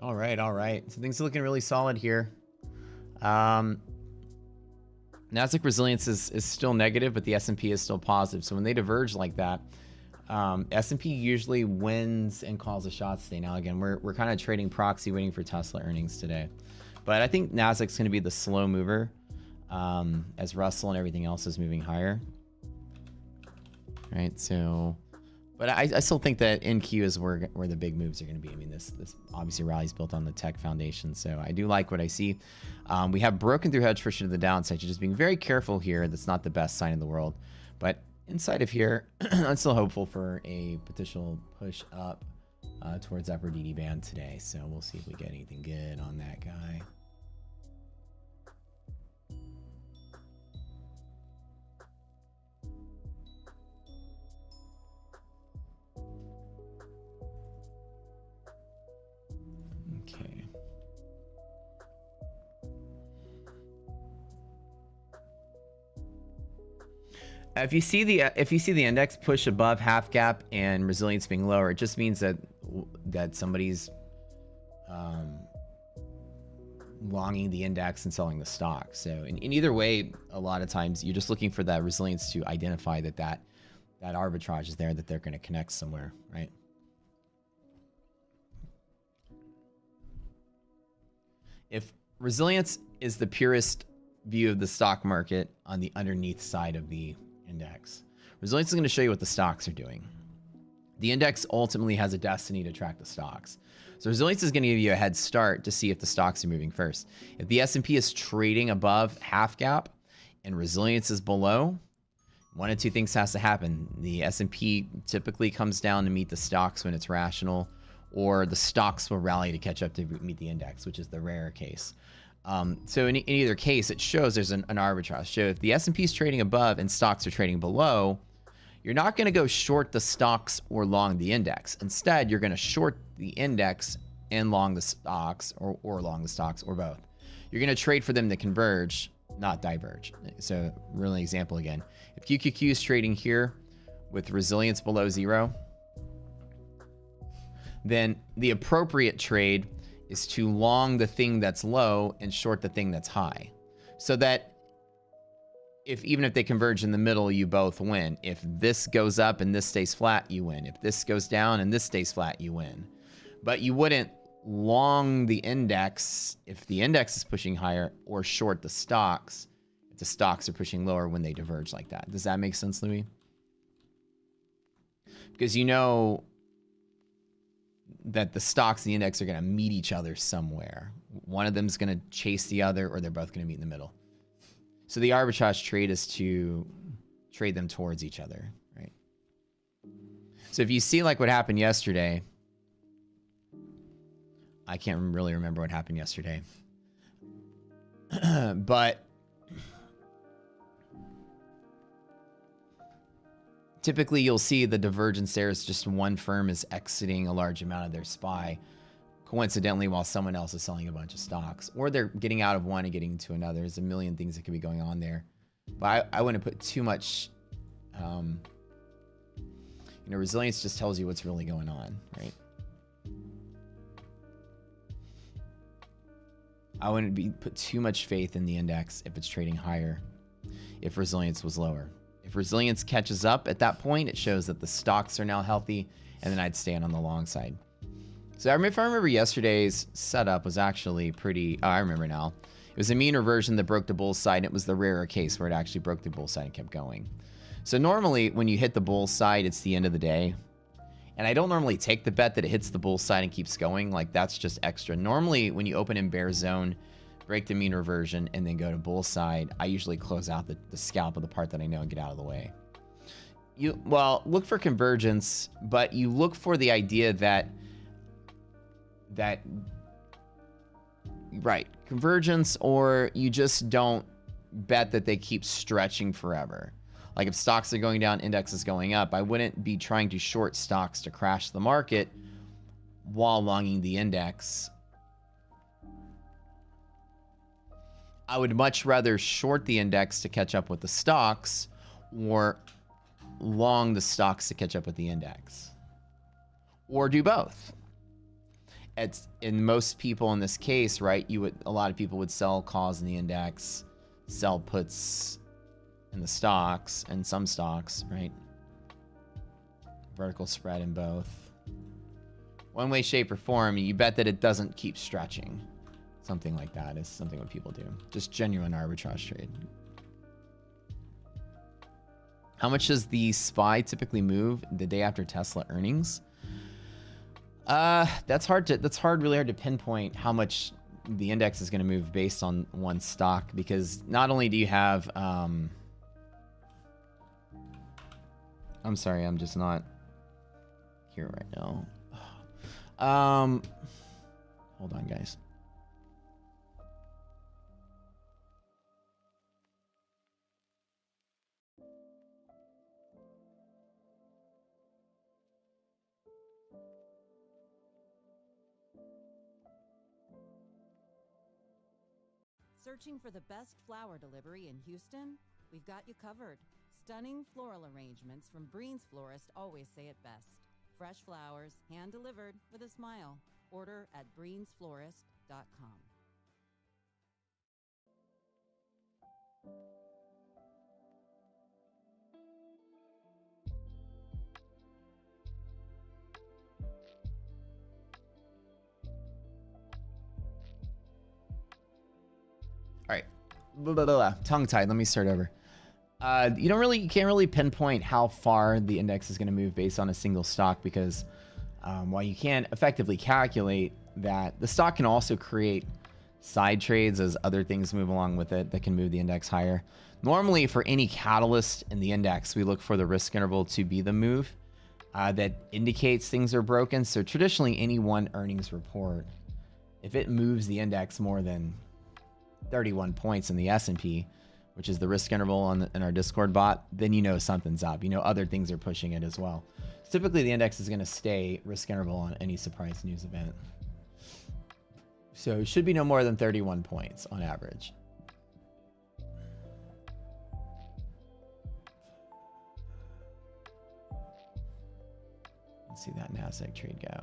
All right, all right. So things are looking really solid here. Nasdaq resilience is still negative, but the S&P is still positive. So when they diverge like that, S&P usually wins and calls a shot today. Now again, we're kind of trading proxy, waiting for Tesla earnings today. But I think Nasdaq's going to be the slow mover as Russell and everything else is moving higher. Right, so... But I still think that NQ is where the big moves are going to be. I mean, this obviously rally is built on the tech foundation, so I do like what I see. We have broken through hedge friction to the downside. You're just being very careful here. That's not the best sign in the world. But inside of here, I'm still hopeful for a potential push up towards upper DD band today. So we'll see if we get anything good on that guy. Okay. If you see the index push above half gap and resilience being lower, it just means that somebody's longing the index and selling the stock. So in either way, a lot of times you're just looking for that resilience to identify that arbitrage is there, that they're going to connect somewhere, right? If resilience is the purest view of the stock market on the underneath side of the index, resilience is going to show you what the stocks are doing. The index ultimately has a destiny to track the stocks. So resilience is going to give you a head start to see if the stocks are moving first. If the S&P is trading above half gap and resilience is below, one of two things has to happen. The S&P typically comes down to meet the stocks when it's rational, or the stocks will rally to catch up to meet the index, which is the rare case. So in either case, it shows there's an arbitrage. So if the S&P is trading above and stocks are trading below, you're not going to go short the stocks or long the index. Instead, you're going to short the index and long the stocks, or long the stocks, or both. You're going to trade for them to converge, not diverge. So really example again, if QQQ is trading here with resilience below 0, then the appropriate trade is to long the thing that's low and short the thing that's high. So that even if they converge in the middle, you both win. If this goes up and this stays flat, you win. If this goes down and this stays flat, you win. But you wouldn't long the index if the index is pushing higher, or short the stocks if the stocks are pushing lower when they diverge like that. Does that make sense, Louis? Because you know that the stocks and the index are going to meet each other somewhere. One of them is going to chase the other, or they're both going to meet in the middle. So the arbitrage trade is to trade them towards each other, right? So if you see like what happened yesterday, I can't really remember what happened yesterday, but typically you'll see the divergence there is just one firm is exiting a large amount of their SPY coincidentally while someone else is selling a bunch of stocks, or they're getting out of one and getting into another. There's a million things that could be going on there, but I wouldn't put too much, resilience just tells you what's really going on, right? I wouldn't put too much faith in the index if it's trading higher, if resilience was lower. If resilience catches up at that point, it shows that the stocks are now healthy, and then I'd stand on the long side. So if I remember yesterday's setup was actually pretty, I remember now. It was a mean reversion that broke the bull side, and it was the rarer case where it actually broke the bull side and kept going. So normally when you hit the bull side, it's the end of the day. And I don't normally take the bet that it hits the bull side and keeps going. Like, that's just extra. Normally, when you open in bear zone, break the mean reversion, and then go to bull side, I usually close out the scalp of the part that I know and get out of the way. Well, look for convergence, but you look for the idea that right, convergence, or you just don't bet that they keep stretching forever. Like if stocks are going down, index is going up, I wouldn't be trying to short stocks to crash the market while longing the index. I would much rather short the index to catch up with the stocks, or long the stocks to catch up with the index, or do both. It's in most people in this case, right? A lot of people would sell calls in the index, sell puts in the stocks, and some stocks, right? Vertical spread in both. One way, shape, or form, you bet that it doesn't keep stretching. Something like that is something what people do. Just genuine arbitrage trade. How much does the SPY typically move the day after Tesla earnings? That's really hard to pinpoint how much the index is going to move based on one stock, because not only do you have, I'm sorry, I'm just not here right now. Hold on, guys. Searching for the best flower delivery in Houston? We've got you covered. Stunning floral arrangements from Breen's florists always say it best. Fresh flowers, hand-delivered with a smile. Order at breensflorist.com. All right, tongue-tied. Let me start over. You can't really pinpoint how far the index is going to move based on a single stock, because while you can effectively calculate that, the stock can also create side trades as other things move along with it that can move the index higher. Normally, for any catalyst in the index, we look for the risk interval to be the move that indicates things are broken. So traditionally, any one earnings report, if it moves the index more than 31 points in the S&P, which is the risk interval in our Discord bot, then you know something's up. You know other things are pushing it as well. So typically, the index is going to stay risk interval on any surprise news event. So it should be no more than 31 points on average. Let's see that NASDAQ trade go.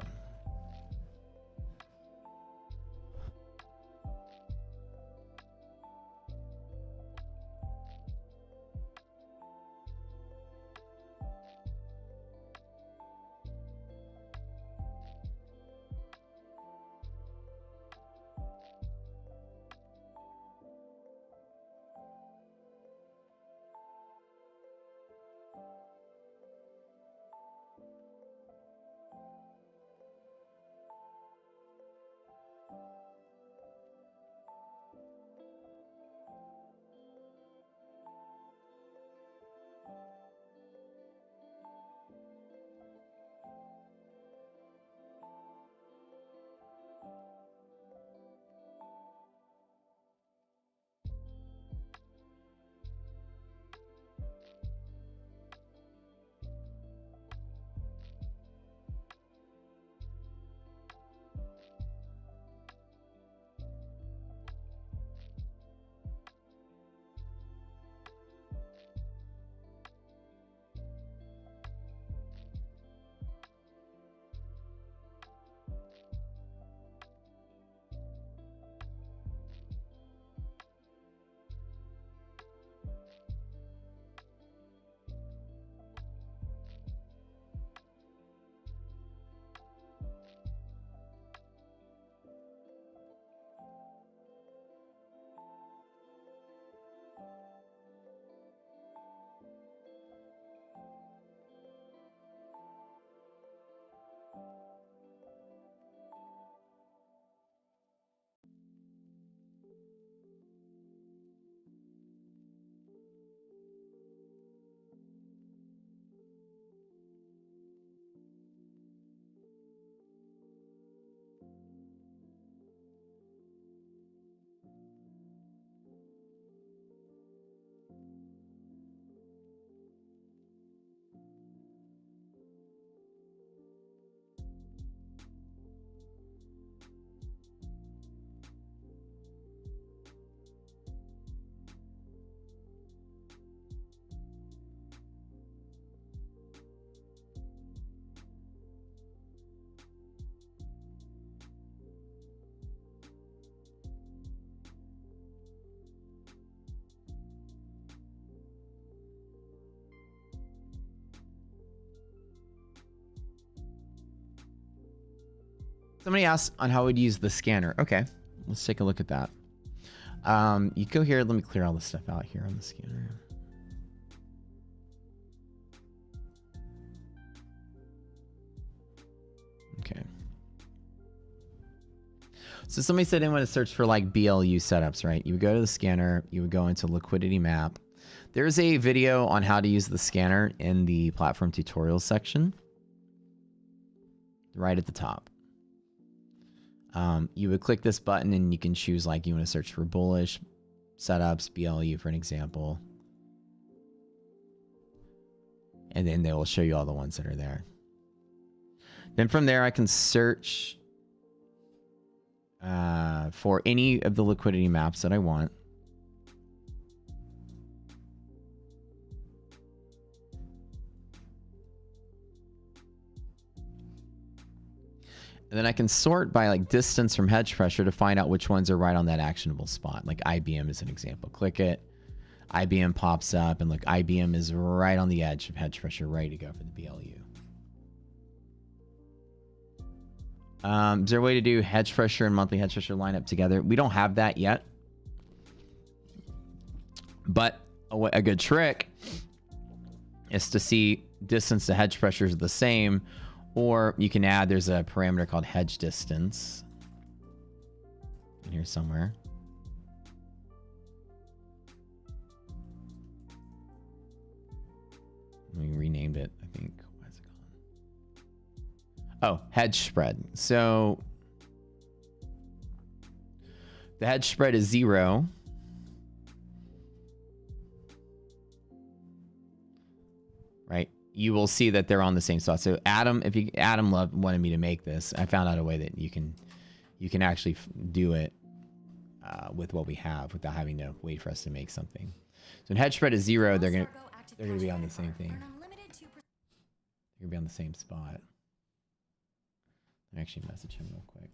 Somebody asked on how we'd use the scanner. Okay, let's take a look at that. You go here. Let me clear all this stuff out here on the scanner. Okay. So somebody said they want to search for like BLU setups, right? You would go to the scanner. You would go into liquidity map. There's a video on how to use the scanner in the platform tutorials section. Right at the top. You would click this button and you can choose like you want to search for bullish setups, BLU for an example. And then they will show you all the ones that are there. Then from there I can search for any of the liquidity maps that I want. And then I can sort by like distance from hedge pressure to find out which ones are right on that actionable spot. Like IBM is an example. Click it. IBM pops up and look, IBM is right on the edge of hedge pressure, ready to go for the BLU. Is there a way to do hedge pressure and monthly hedge pressure line up together? We don't have that yet. But a good trick is to see distance to hedge pressure is the same. Or you can add, there's a parameter called hedge distance in here somewhere. We renamed it, I think. Why is it gone? Oh, hedge spread. So the hedge spread is 0. Right? You will see that they're on the same spot. So Adam, wanted me to make this. I found out a way that you can actually do it with what we have without having to wait for us to make something. So when hedge spread is 0, they're gonna be on the same thing. They're gonna be on the same spot. Let me actually message him real quick.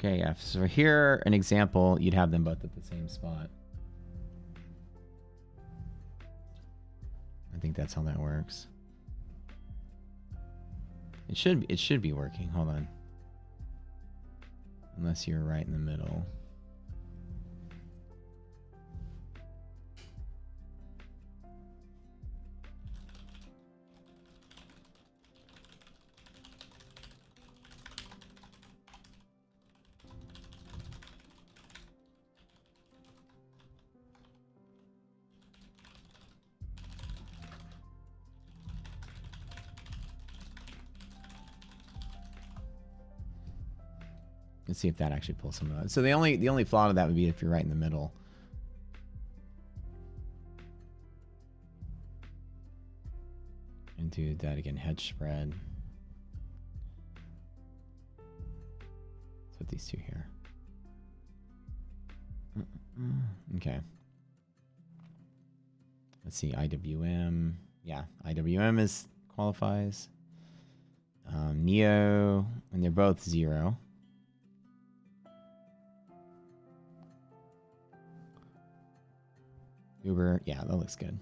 Okay, yeah. So here, an example, you'd have them both at the same spot. I think that's how that works. It should be working. Hold on. Unless you're right in the middle. Let's see if that actually pulls some of that. So the only flaw to that would be if you're right in the middle. And do that again, hedge spread. Let's put these two here. Okay. Let's see, IWM. Yeah, IWM qualifies. Neo, and they're both 0. Uber, yeah, that looks good.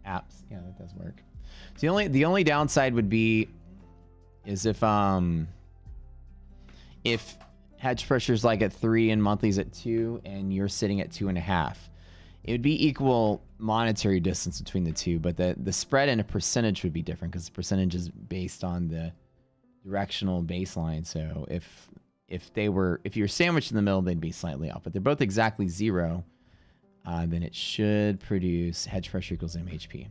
Apps, yeah, that does work. So the only downside would be is if hedge pressure is like at 3 and monthly's at 2 and you're sitting at 2.5. It would be equal monetary distance between the two, but the spread and a percentage would be different because the percentage is based on the directional baseline. So if you're sandwiched in the middle, they'd be slightly off, but they're both exactly 0. then it should produce hedge pressure equals MHP.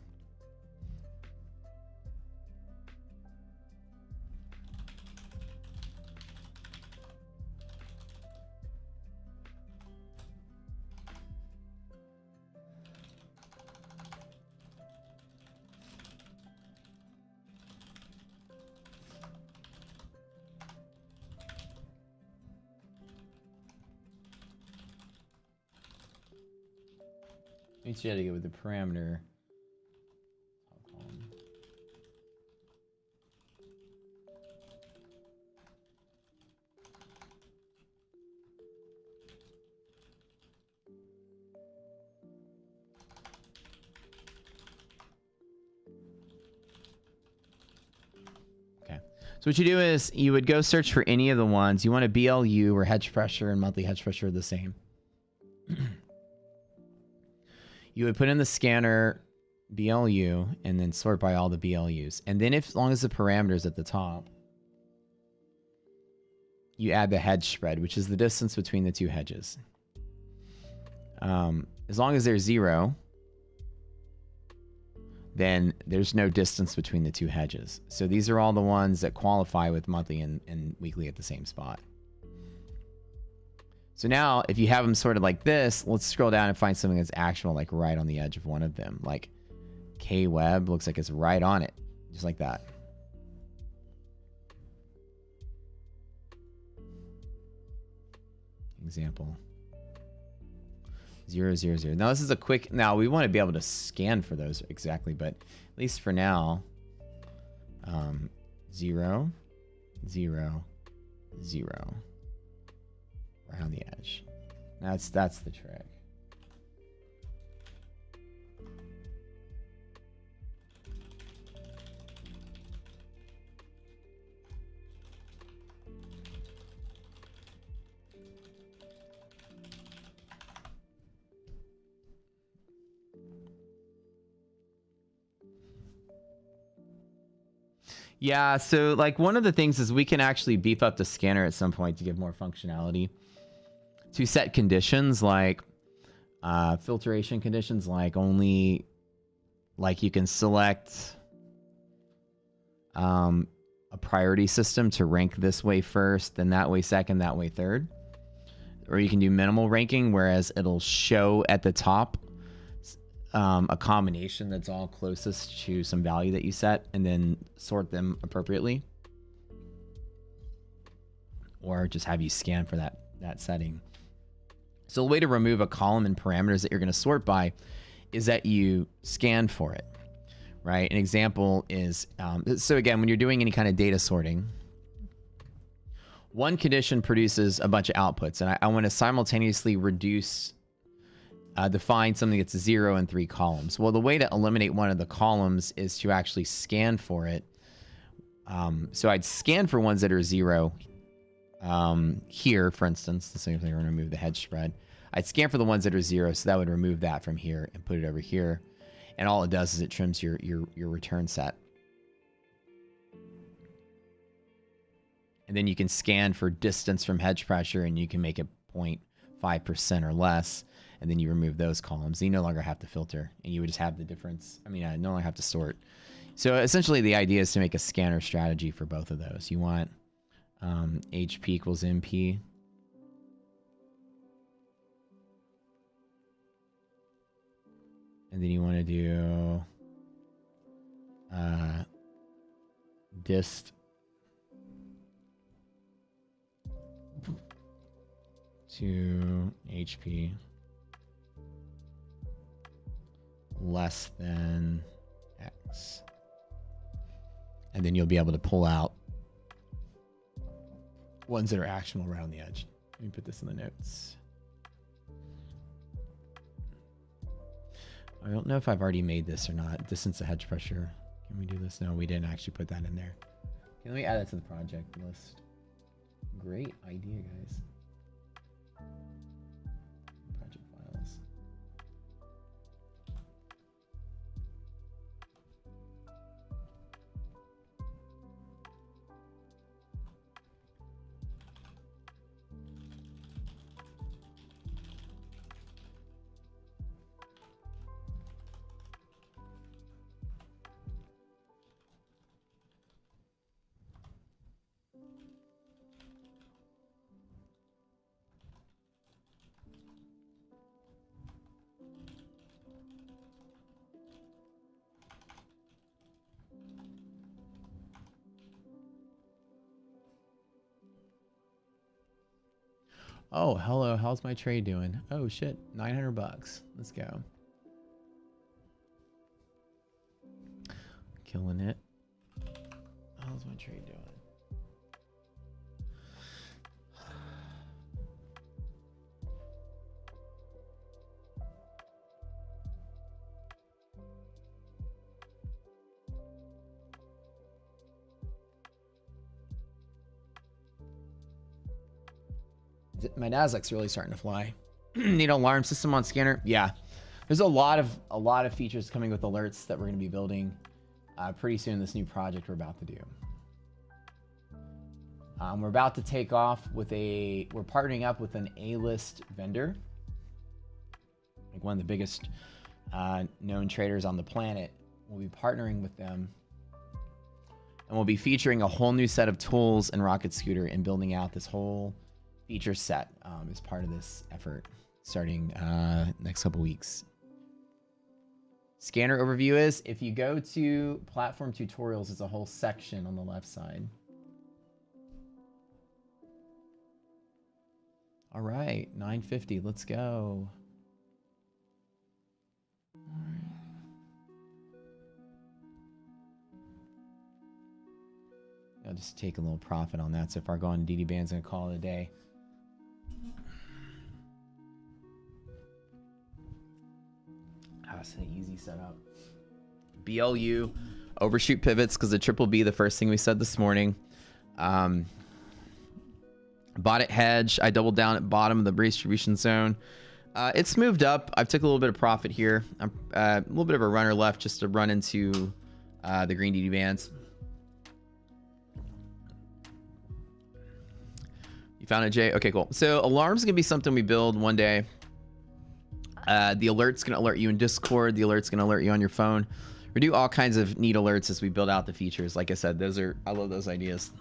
Means you had to go with the parameter. Okay. So what you do is you would go search for any of the ones. You want a BLU where hedge pressure and monthly hedge pressure are the same. You would put in the scanner BLU and then sort by all the BLUs. And then as long as the parameter's at the top, you add the hedge spread, which is the distance between the two hedges. As long as there's 0, then there's no distance between the two hedges. So these are all the ones that qualify with monthly and weekly at the same spot. So now, if you have them sorted like this, let's scroll down and find something that's actual, like right on the edge of one of them. Like K-Web looks like it's right on it, just like that. Example. 0, 0, 0. Now, this is a quick... Now, we want to be able to scan for those exactly, but at least for now, 0, 0, 0. Around the edge. That's the trick. Yeah, so like one of the things is we can actually beef up the scanner at some point to give more functionality. To set conditions like filtration conditions, like only, like you can select a priority system to rank this way first, then that way second, that way third. Or you can do minimal ranking, whereas it'll show at the top a combination that's all closest to some value that you set, and then sort them appropriately. Or just have you scan for that setting. So the way to remove a column and parameters that you're going to sort by is that you scan for it, right? An example is, so again, when you're doing any kind of data sorting, one condition produces a bunch of outputs, and I want to simultaneously define something that's 0 and 3 columns. Well, the way to eliminate one of the columns is to actually scan for it. So I'd scan for ones that are 0. Here, for instance, the same thing, we're going to remove the hedge spread. I'd scan for the ones that are 0, so that would remove that from here and put it over here. And all it does is it trims your return set. And then you can scan for distance from hedge pressure, and you can make it 0.5% or less. And then you remove those columns. You no longer have to filter, and you would just have the difference. I mean, I no longer have to sort. So essentially, the idea is to make a scanner strategy for both of those. You want HP equals MP. And then you want to do dist to HP less than X. And then you'll be able to pull out ones that are actionable around the edge. Let me put this in the notes. I don't know if I've already made this or not. Distance to hedge pressure. Can we do this? No, we didn't actually put that in there. Okay, let me add that to the project list. Great idea, guys. Project files. Oh, hello. How's my trade doing? Oh shit, 900 bucks. Let's go. Killing it. How's my trade doing? My Nasdaq's really starting to fly. Need an alarm system on scanner? Yeah. There's a lot of features coming with alerts that we're going to be building pretty soon. This new project we're about to do. We're about to take off with we're partnering up with an A-list vendor, like one of the biggest known traders on the planet. We'll be partnering with them, and we'll be featuring a whole new set of tools in Rocket Scooter and building out this whole feature set as part of this effort starting next couple weeks. Scanner overview is, if you go to platform tutorials, it's a whole section on the left side. All right, 950, let's go. All right. I'll just take a little profit on that. So far, go on DD Band's gonna call it a day. That's an easy setup. BLU, overshoot pivots because the triple B, the first thing we said this morning. Bought it hedge. I doubled down at bottom of the redistribution zone. It's moved up. I've took a little bit of profit here. I'm a little bit of a runner left just to run into the green DD bands. You found it, Jay? Okay, cool. So alarms gonna be something we build one day. The alert's gonna alert you in Discord. The alert's gonna alert you on your phone. We do all kinds of neat alerts as we build out the features. Like I said, I love those ideas.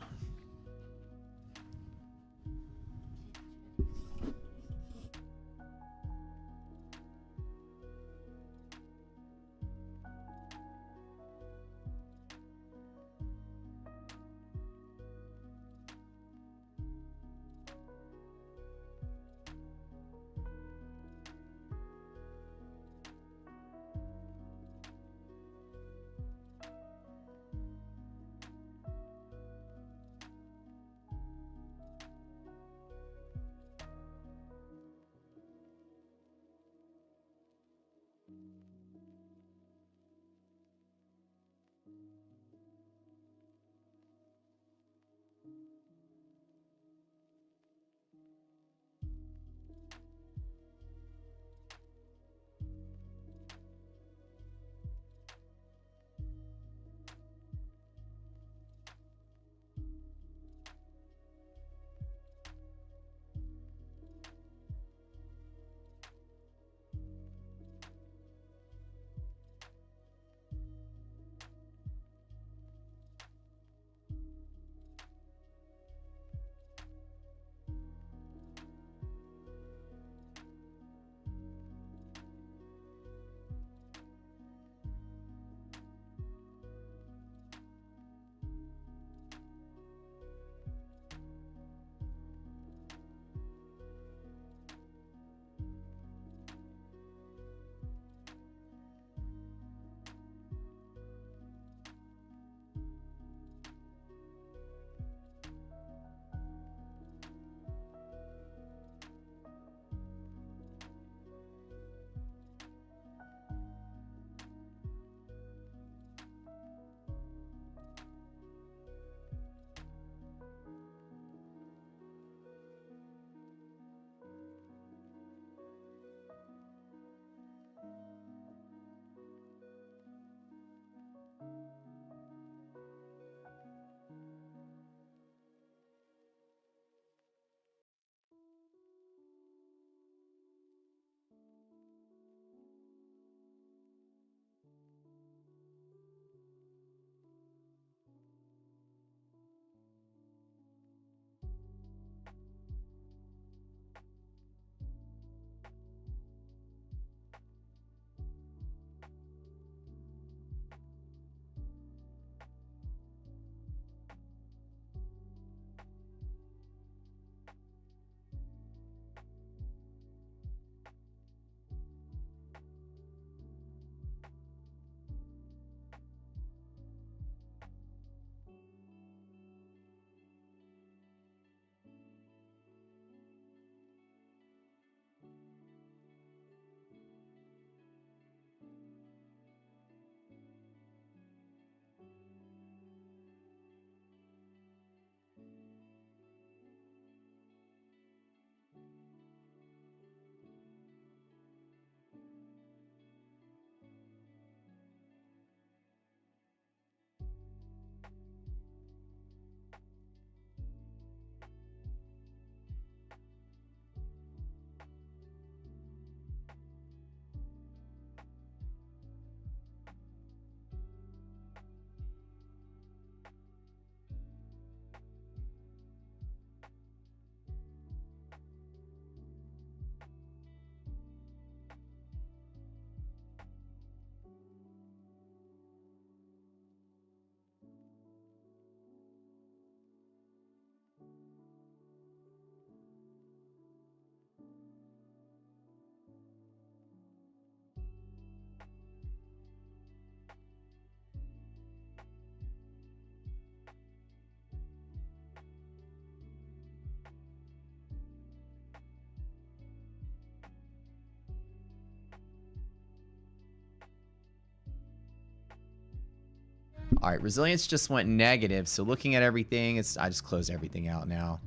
All right, resilience just went negative. So looking at everything, I just closed everything out now.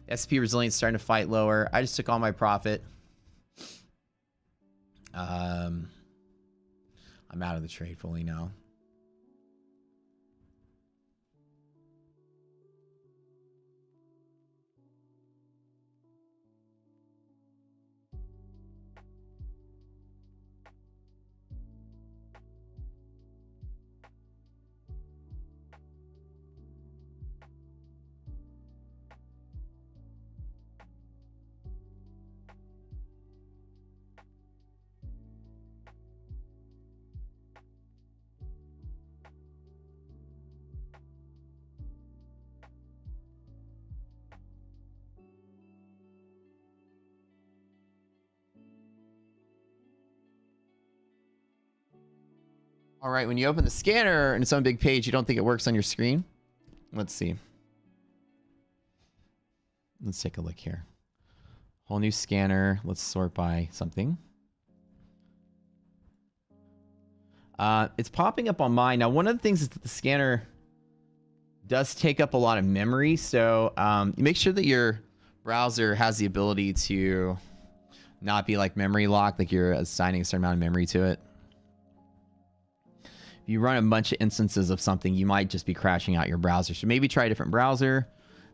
SP resilience starting to fight lower. I just took all my profit. I'm out of the trade fully now. All right, when you open the scanner and it's on a big page, you don't think it works on your screen? Let's see. Let's take a look here. Whole new scanner. Let's sort by something. It's popping up on mine. Now, one of the things is that the scanner does take up a lot of memory. So make sure that your browser has the ability to not be like memory locked, like you're assigning a certain amount of memory to it. If you run a bunch of instances of something, you might just be crashing out your browser. So maybe try a different browser.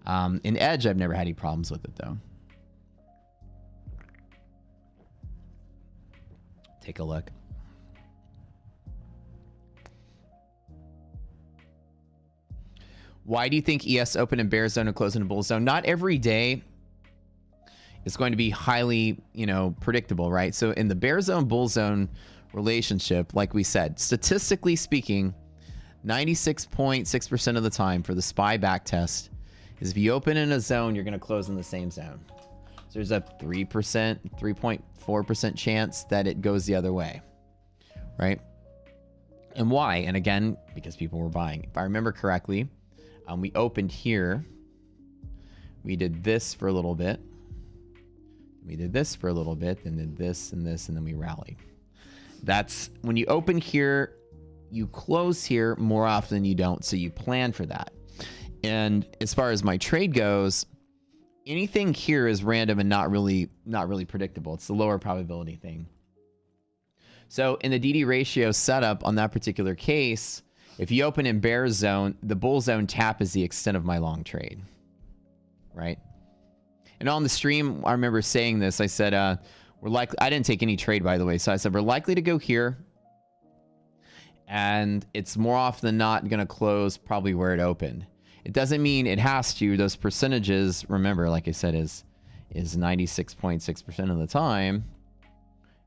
In Edge, I've never had any problems with it, though. Take a look. Why do you think ES open in bear zone and close in a bull zone? Not every day is going to be highly, predictable, right? So in the bear zone, bull zone relationship, like we said, statistically speaking, 96.6% of the time for the SPY back test is if you open in a zone, you're going to close in the same zone. So there's a 3%, 3.4% chance that it goes the other way, right? And why? And again, because people were buying. If I remember correctly, we opened here. We did this for a little bit. We did this for a little bit, then did this and this, and then we rallied. That's when you open here, you close here more often than you don't. So you plan for that. And as far as my trade goes, anything here is random and not really predictable. It's the lower probability thing. So in the DD ratio setup on that particular case, if you open in bear zone, the bull zone tap is the extent of my long trade, right? And on the stream, I remember saying this. I said, we're likely, I didn't take any trade, by the way. So I said, we're likely to go here. And it's more often than not going to close probably where it opened. It doesn't mean it has to. Those percentages, remember, like I said, is 96.6% of the time.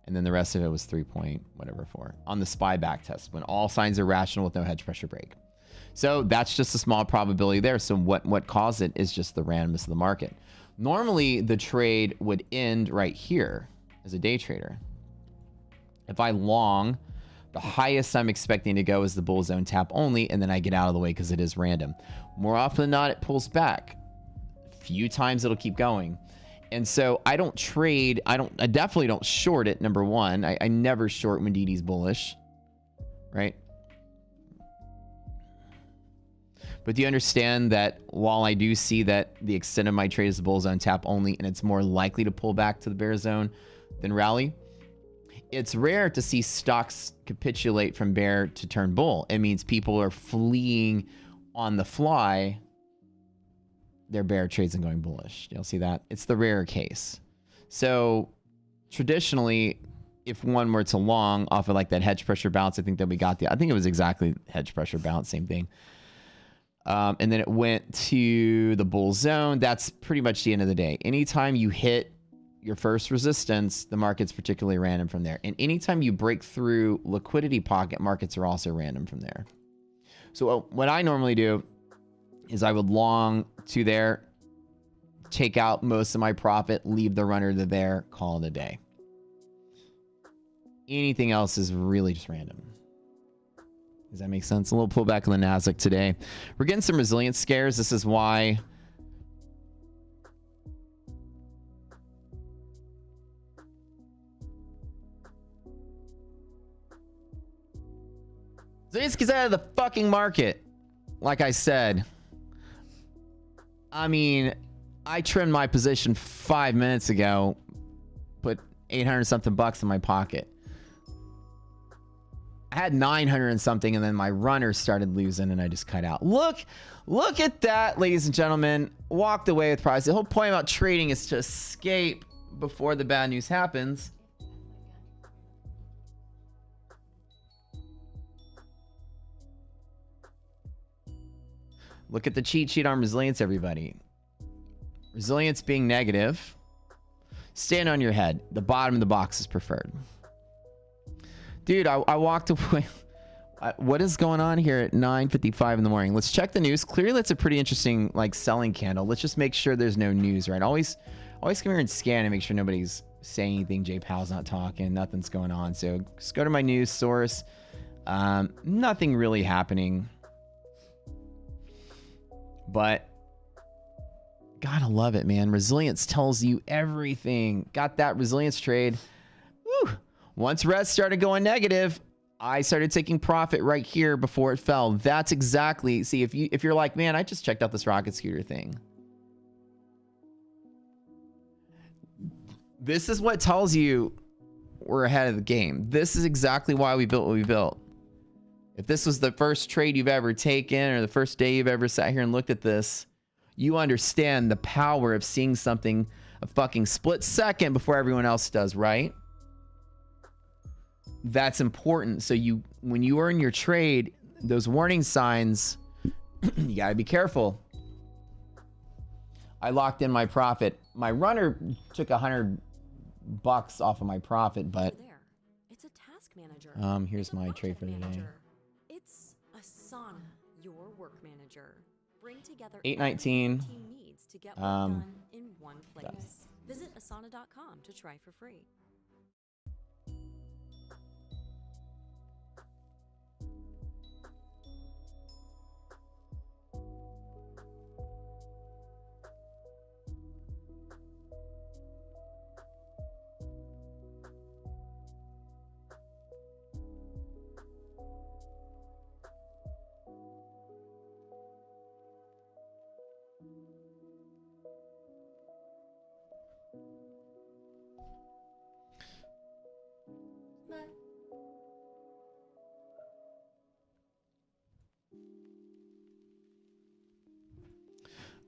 And then the rest of it was 3 point whatever for on the SPY back test when all signs are rational with no hedge pressure break. So that's just a small probability there. So what caused it is just the randomness of the market. Normally the trade would end right here as a day trader. If I long, the highest I'm expecting to go is the bull zone tap only, and then I get out of the way because it is random. More often than not, it pulls back. A few times it'll keep going. And so I don't trade. I definitely don't short it, number one. I never short when DD's bullish, right? But do you understand that while I do see that the extent of my trade is the bull zone tap only, and it's more likely to pull back to the bear zone than rally, it's rare to see stocks capitulate from bear to turn bull. It means people are fleeing on the fly their bear trades and going bullish. You'll see that. It's the rare case. So traditionally, if one were to long off of like that hedge pressure bounce, I think that we got I think it was exactly hedge pressure bounce, same thing. And then it went to the bull zone. That's pretty much the end of the day. Anytime you hit your first resistance, the market's particularly random from there. And anytime you break through liquidity pocket, markets are also random from there. So what I normally do is I would long to there, take out most of my profit, leave the runner to there, call it a day. Anything else is really just random. Does that make sense? A little pullback on the Nasdaq today. We're getting some resilience scares. This is why Zelensky's out of the fucking market. like I said, I mean, I trimmed my position 5 minutes ago, put 800 something bucks in my pocket. I had 900 and something, and then my runner started losing, and I just cut out. Look at that, ladies and gentlemen. Walked away with price. The whole point about trading is to escape before the bad news happens. Look at the cheat sheet on resilience, everybody. Resilience being negative. Stand on your head. The bottom of the box is preferred. Dude, I walked away. What is going on here at 9:55 in the morning? Let's check the news. Clearly, that's a pretty interesting, like, selling candle. Let's just make sure there's no news, right? Always come here and scan and make sure nobody's saying anything. Jay Powell's not talking. Nothing's going on. So just go to my news source. Nothing really happening. But gotta love it, man. Resilience tells you everything. Got that resilience trade. Woo. Once res started going negative, I started taking profit right here before it fell. That's exactly, see, if you're like, man, I just checked out this rocket scooter thing. This is what tells you we're ahead of the game. This is exactly why we built what we built. If this was the first trade you've ever taken or the first day you've ever sat here and looked at this, you understand the power of seeing something a fucking split second before everyone else does, right? That's important. So when you are in your trade, those warning signs, you gotta be careful. I locked in my profit. My runner took $100 off of my profit, but it's a task manager. Here's my trade for the day. It's Asana, your work manager. Bring together 819. team needs to get work done in one place. Visit asana.com to try for free.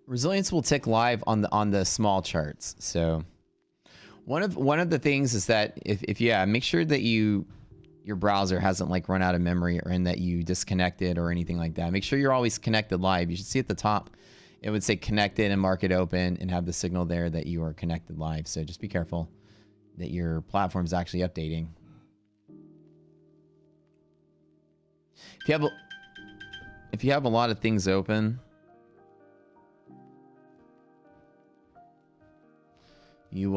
Resilience will tick live on the small charts. So one of the things is that if make sure that your browser hasn't like run out of memory or in that you disconnected or anything like that. Make sure you're always connected live. You should see at the top it would say connected and market open and have the signal there that you are connected live. So just be careful that your platform is actually updating. If you have a lot of things open, you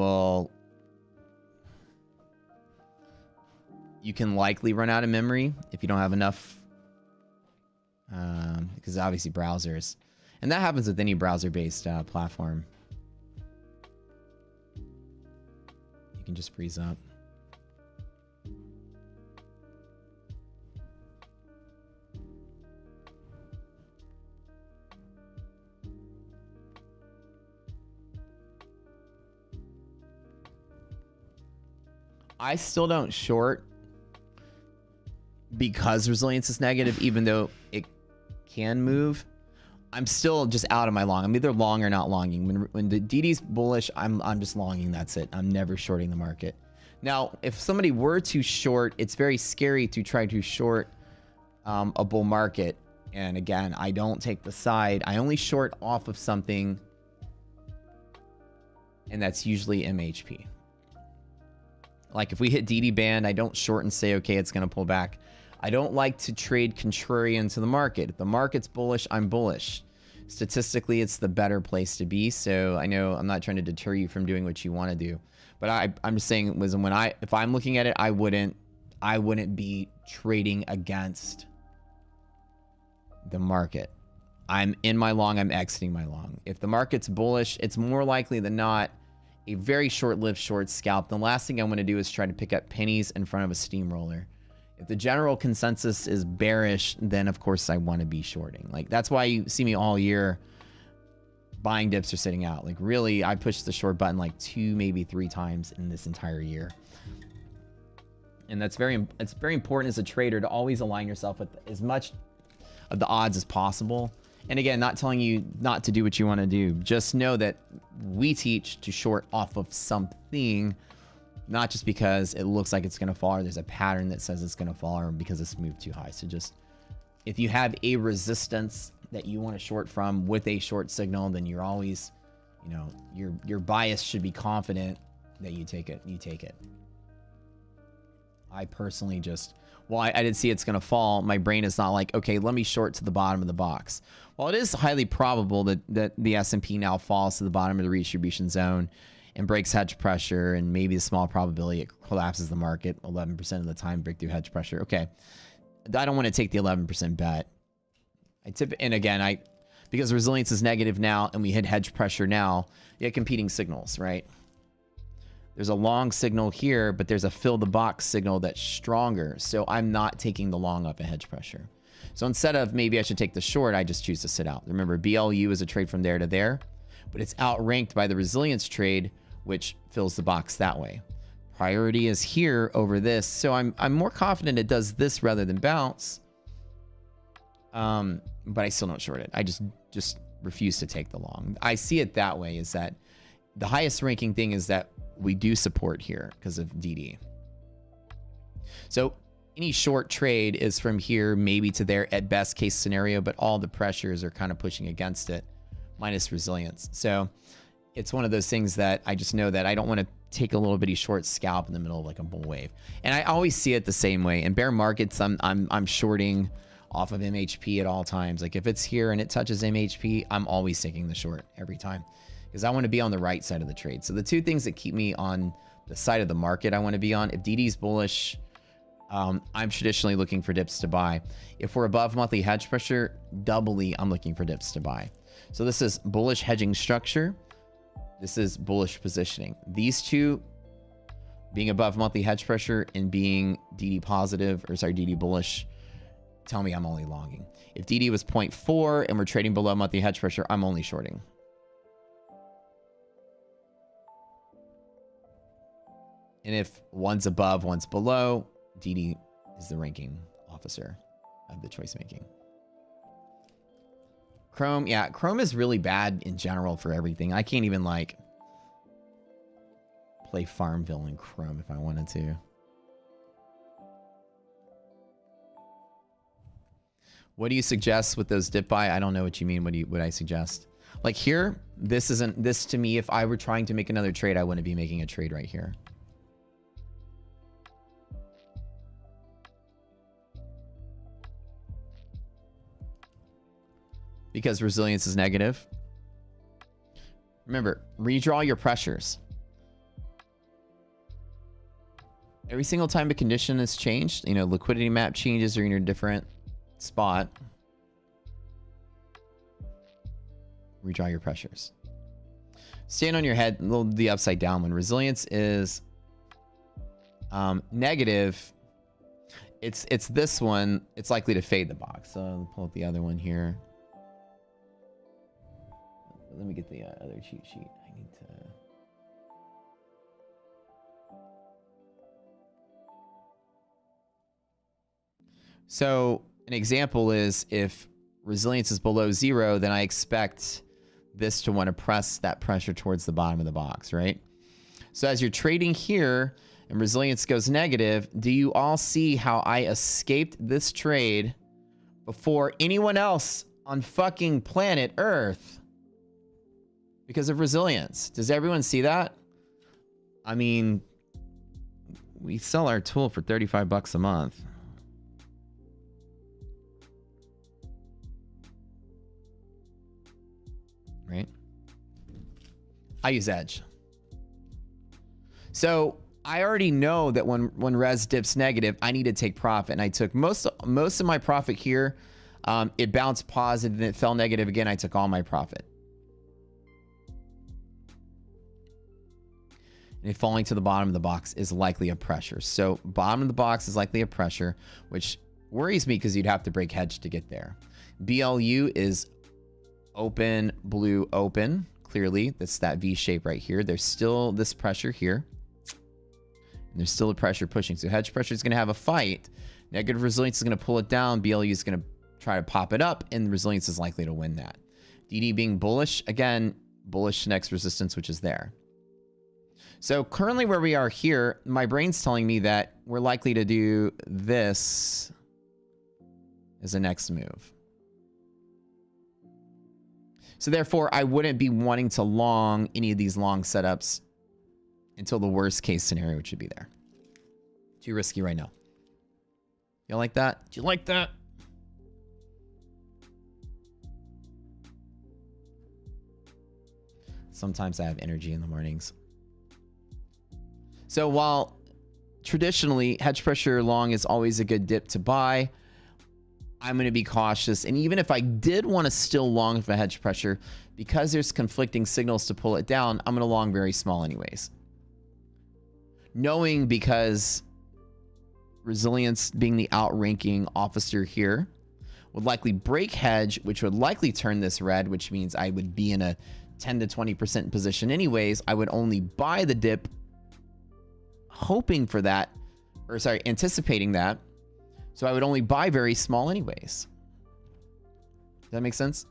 can likely run out of memory if you don't have enough, because obviously browsers, and that happens with any browser-based platform. You can just freeze up. I still don't short because resilience is negative, even though it can move. I'm still just out of my long. I'm either long or not longing. When the DD's bullish, I'm just longing. That's it. I'm never shorting the market. Now, if somebody were to short, it's very scary to try to short a bull market. And again, I don't take the side. I only short off of something, and that's usually MHP. Like if we hit DD band, I don't short and say, okay, it's going to pull back. I don't like to trade contrarian to the market. If the market's bullish, I'm bullish. Statistically, it's the better place to be. So I know I'm not trying to deter you from doing what you want to do. But I'm just saying, listen, if I'm looking at it, I wouldn't be trading against the market. I'm in my long, I'm exiting my long. If the market's bullish, it's more likely than not a very short-lived short scalp. The last thing I want to do is try to pick up pennies in front of a steamroller. If the general consensus is bearish, then of course I want to be shorting. Like that's why you see me all year buying dips or sitting out. Like really, I pushed the short button like 2, maybe 3 times in this entire year. And it's very important as a trader to always align yourself with as much of the odds as possible. And again, not telling you not to do what you want to do. Just know that we teach to short off of something, not just because it looks like it's going to fall or there's a pattern that says it's going to fall or because it's moved too high. So just if you have a resistance that you want to short from with a short signal, then you're always, you know, your bias should be confident that you take it. You take it. I personally just, well, I did see it's going to fall. My brain is not like, okay, let me short to the bottom of the box. Well, it is highly probable that the S&P now falls to the bottom of the redistribution zone and breaks hedge pressure, and maybe a small probability it collapses the market 11% of the time, break through hedge pressure. Okay. I don't want to take the 11% bet. And again, because resilience is negative now and we hit hedge pressure now, you have competing signals, right? There's a long signal here, but there's a fill the box signal that's stronger. So I'm not taking the long up at hedge pressure. So instead of maybe I should take the short, I just choose to sit out. Remember, BLU is a trade from there to there, but it's outranked by the resilience trade, which fills the box that way. Priority is here over this. So I'm more confident it does this rather than bounce. But I still don't short it. I just refuse to take the long. I see it that way, is that the highest ranking thing is that we do support here because of DD. So any short trade is from here maybe to there at best case scenario, but all the pressures are kind of pushing against it, minus resilience. So it's one of those things that I just know that I don't want to take a little bitty short scalp in the middle of like a bull wave. And I always see it the same way. In bear markets, I'm shorting off of MHP at all times. Like if it's here and it touches MHP, I'm always taking the short every time, because I want to be on the right side of the trade. So the two things that keep me on the side of the market I want to be on, if DD's bullish, I'm traditionally looking for dips to buy. If we're above monthly hedge pressure, doubly, I'm looking for dips to buy. So this is bullish hedging structure. This is bullish positioning. These two, being above monthly hedge pressure and being DD positive, or sorry, DD bullish, tell me I'm only longing. If DD was 0.4 and we're trading below monthly hedge pressure, I'm only shorting. And if one's above, one's below, DD is the ranking officer of the choice making. Chrome, yeah, Chrome is really bad in general for everything. I can't even like play Farmville in Chrome if I wanted to. What do you suggest with those dip buy? I don't know what you mean. What would I suggest? Like here, this to me, if I were trying to make another trade, I wouldn't be making a trade right here. Because resilience is negative. Remember, redraw your pressures. Every single time a condition is changed, you know, liquidity map changes or you're in a different spot, redraw your pressures. Stand on your head, the upside down one. Resilience is negative. It's this one. It's likely to fade the box. So I'll pull up the other one here. Let me get the other cheat sheet. I need to. So an example is if resilience is below 0, then I expect this to want to press that pressure towards the bottom of the box, right? So as you're trading here and resilience goes negative, do you all see how I escaped this trade before anyone else on fucking planet Earth? Because of resilience. Does everyone see that? I mean, we sell our tool for 35 bucks a month. Right? I use Edge. So I already know that when res dips negative, I need to take profit. And I took most of my profit here. It bounced positive and it fell negative again. I took all my profit. And falling to the bottom of the box is likely a pressure. So bottom of the box is likely a pressure, which worries me because you'd have to break hedge to get there. BLU is open, blue, open. Clearly, that's that V shape right here. There's still this pressure here. And there's still a pressure pushing. So hedge pressure is going to have a fight. Negative resilience is going to pull it down. BLU is going to try to pop it up, and resilience is likely to win that. DD being bullish, again, bullish next resistance, which is there. So currently where we are here, my brain's telling me that we're likely to do this as a next move. So therefore, I wouldn't be wanting to long any of these long setups until the worst case scenario, which should be there. Too risky right now. You like that? Do you like that? Sometimes I have energy in the mornings. So while traditionally hedge pressure long is always a good dip to buy, I'm going to be cautious. And even if I did want to still long for hedge pressure, because there's conflicting signals to pull it down, I'm going to long very small anyways. Knowing because resilience being the outranking officer here would likely break hedge, which would likely turn this red, which means I would be in a 10 to 20% position anyways. I would only buy the dip hoping for that, or sorry, anticipating that. So I would only buy very small anyways. Does that make sense?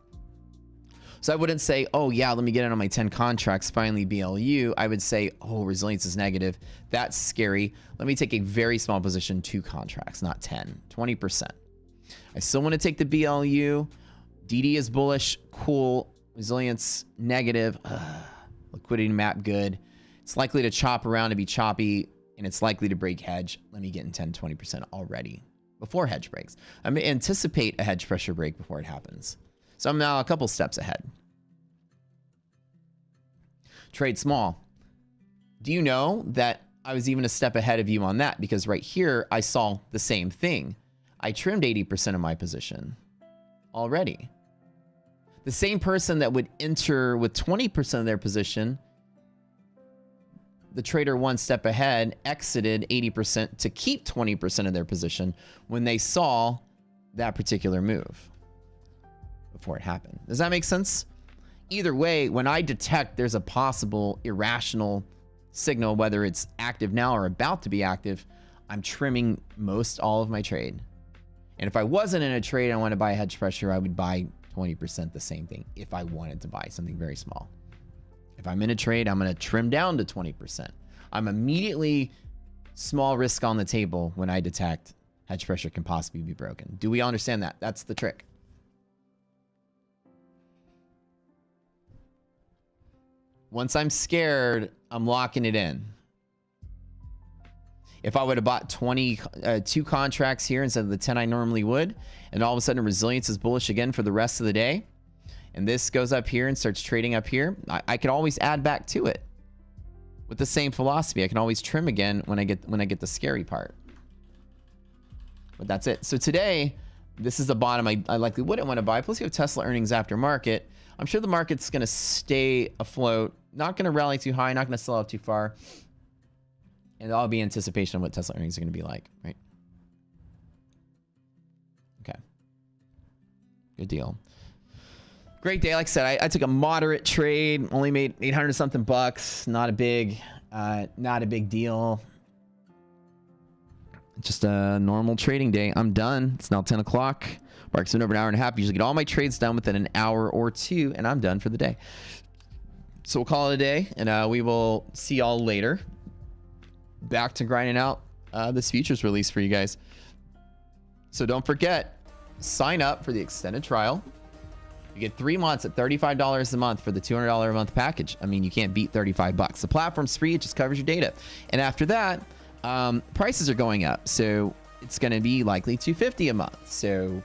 So I wouldn't say, oh yeah, let me get in on my 10 contracts, finally BLU. I would say, oh, resilience is negative. That's scary. Let me take a very small position, 2 contracts, not 10, 20%. I still want to take the BLU. DD is bullish, cool. Resilience negative. Liquidity map good. It's likely to chop around and be choppy, and it's likely to break hedge. Let me get in 10, 20% already before hedge breaks. I'm going to anticipate a hedge pressure break before it happens. So I'm now a couple steps ahead. Trade small. Do you know that I was even a step ahead of you on that? Because right here, I saw the same thing. I trimmed 80% of my position already. The same person that would enter with 20% of their position, the trader one step ahead exited 80% to keep 20% of their position when they saw that particular move before it happened. Does that make sense? Either way, when I detect there's a possible irrational signal, whether it's active now or about to be active, I'm trimming most all of my trade. And if I wasn't in a trade, I want to buy hedge pressure, I would buy 20% the same thing if I wanted to buy something very small. If I'm in a trade, I'm going to trim down to 20%. I'm immediately small risk on the table when I detect hedge pressure can possibly be broken. Do we all understand that? That's the trick. Once I'm scared, I'm locking it in. If I would have bought 2 contracts here instead of the 10 I normally would, and all of a sudden resilience is bullish again for the rest of the day, and this goes up here and starts trading up here, I could always add back to it with the same philosophy. I can always trim again when I get the scary part. But that's it. So today, this is the bottom I likely wouldn't want to buy. Plus, you have Tesla earnings after market. I'm sure the market's going to stay afloat, not going to rally too high, not going to sell out too far. And that'll be anticipation of what Tesla earnings are going to be like, right? Okay. Good deal. Great day. Like I said, I took a moderate trade, only made 800 something bucks. Not a big deal. Just a normal trading day. I'm done. It's now 10 o'clock. Mark's been over an hour and a half. Usually get all my trades done within an hour or 2, and I'm done for the day. So we'll call it a day, and we will see y'all later. Back to grinding out this futures release for you guys. So don't forget, sign up for the extended trial. You get 3 months at $35 a month for the $200 a month package. I mean, you can't beat 35 bucks. The platform's free. It just covers your data. And after that, prices are going up. So it's going to be likely $250 a month. So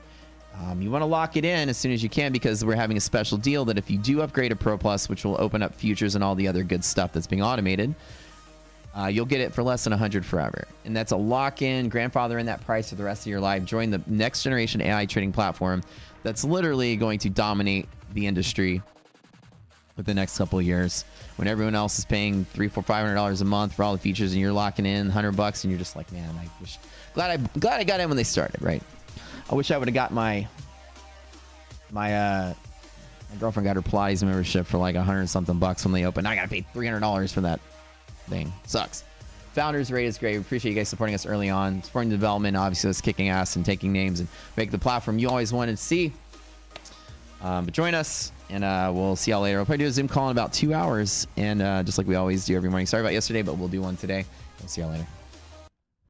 you want to lock it in as soon as you can, because we're having a special deal that if you do upgrade to Pro Plus, which will open up futures and all the other good stuff that's being automated, you'll get it for less than $100 forever. And that's a lock-in, grandfather in that price for the rest of your life. Join the next generation AI trading platform that's literally going to dominate the industry for the next couple of years, when everyone else is paying $300, $400, $500 a month for all the features, and you're locking in $100, and you're just like, man, I wish, glad I got in when they started, right? I wish I would have got my girlfriend got her Pilates membership for like $100 something when they opened. Now I gotta pay $300 for that thing. Sucks. Founders rate is great. We appreciate you guys supporting us early on, supporting the development. Obviously, us kicking ass and taking names and make the platform you always wanted to see. But join us, and we'll see y'all later. We'll probably do a Zoom call in about 2 hours, and just like we always do every morning. Sorry about yesterday, but we'll do one today. We'll see y'all later.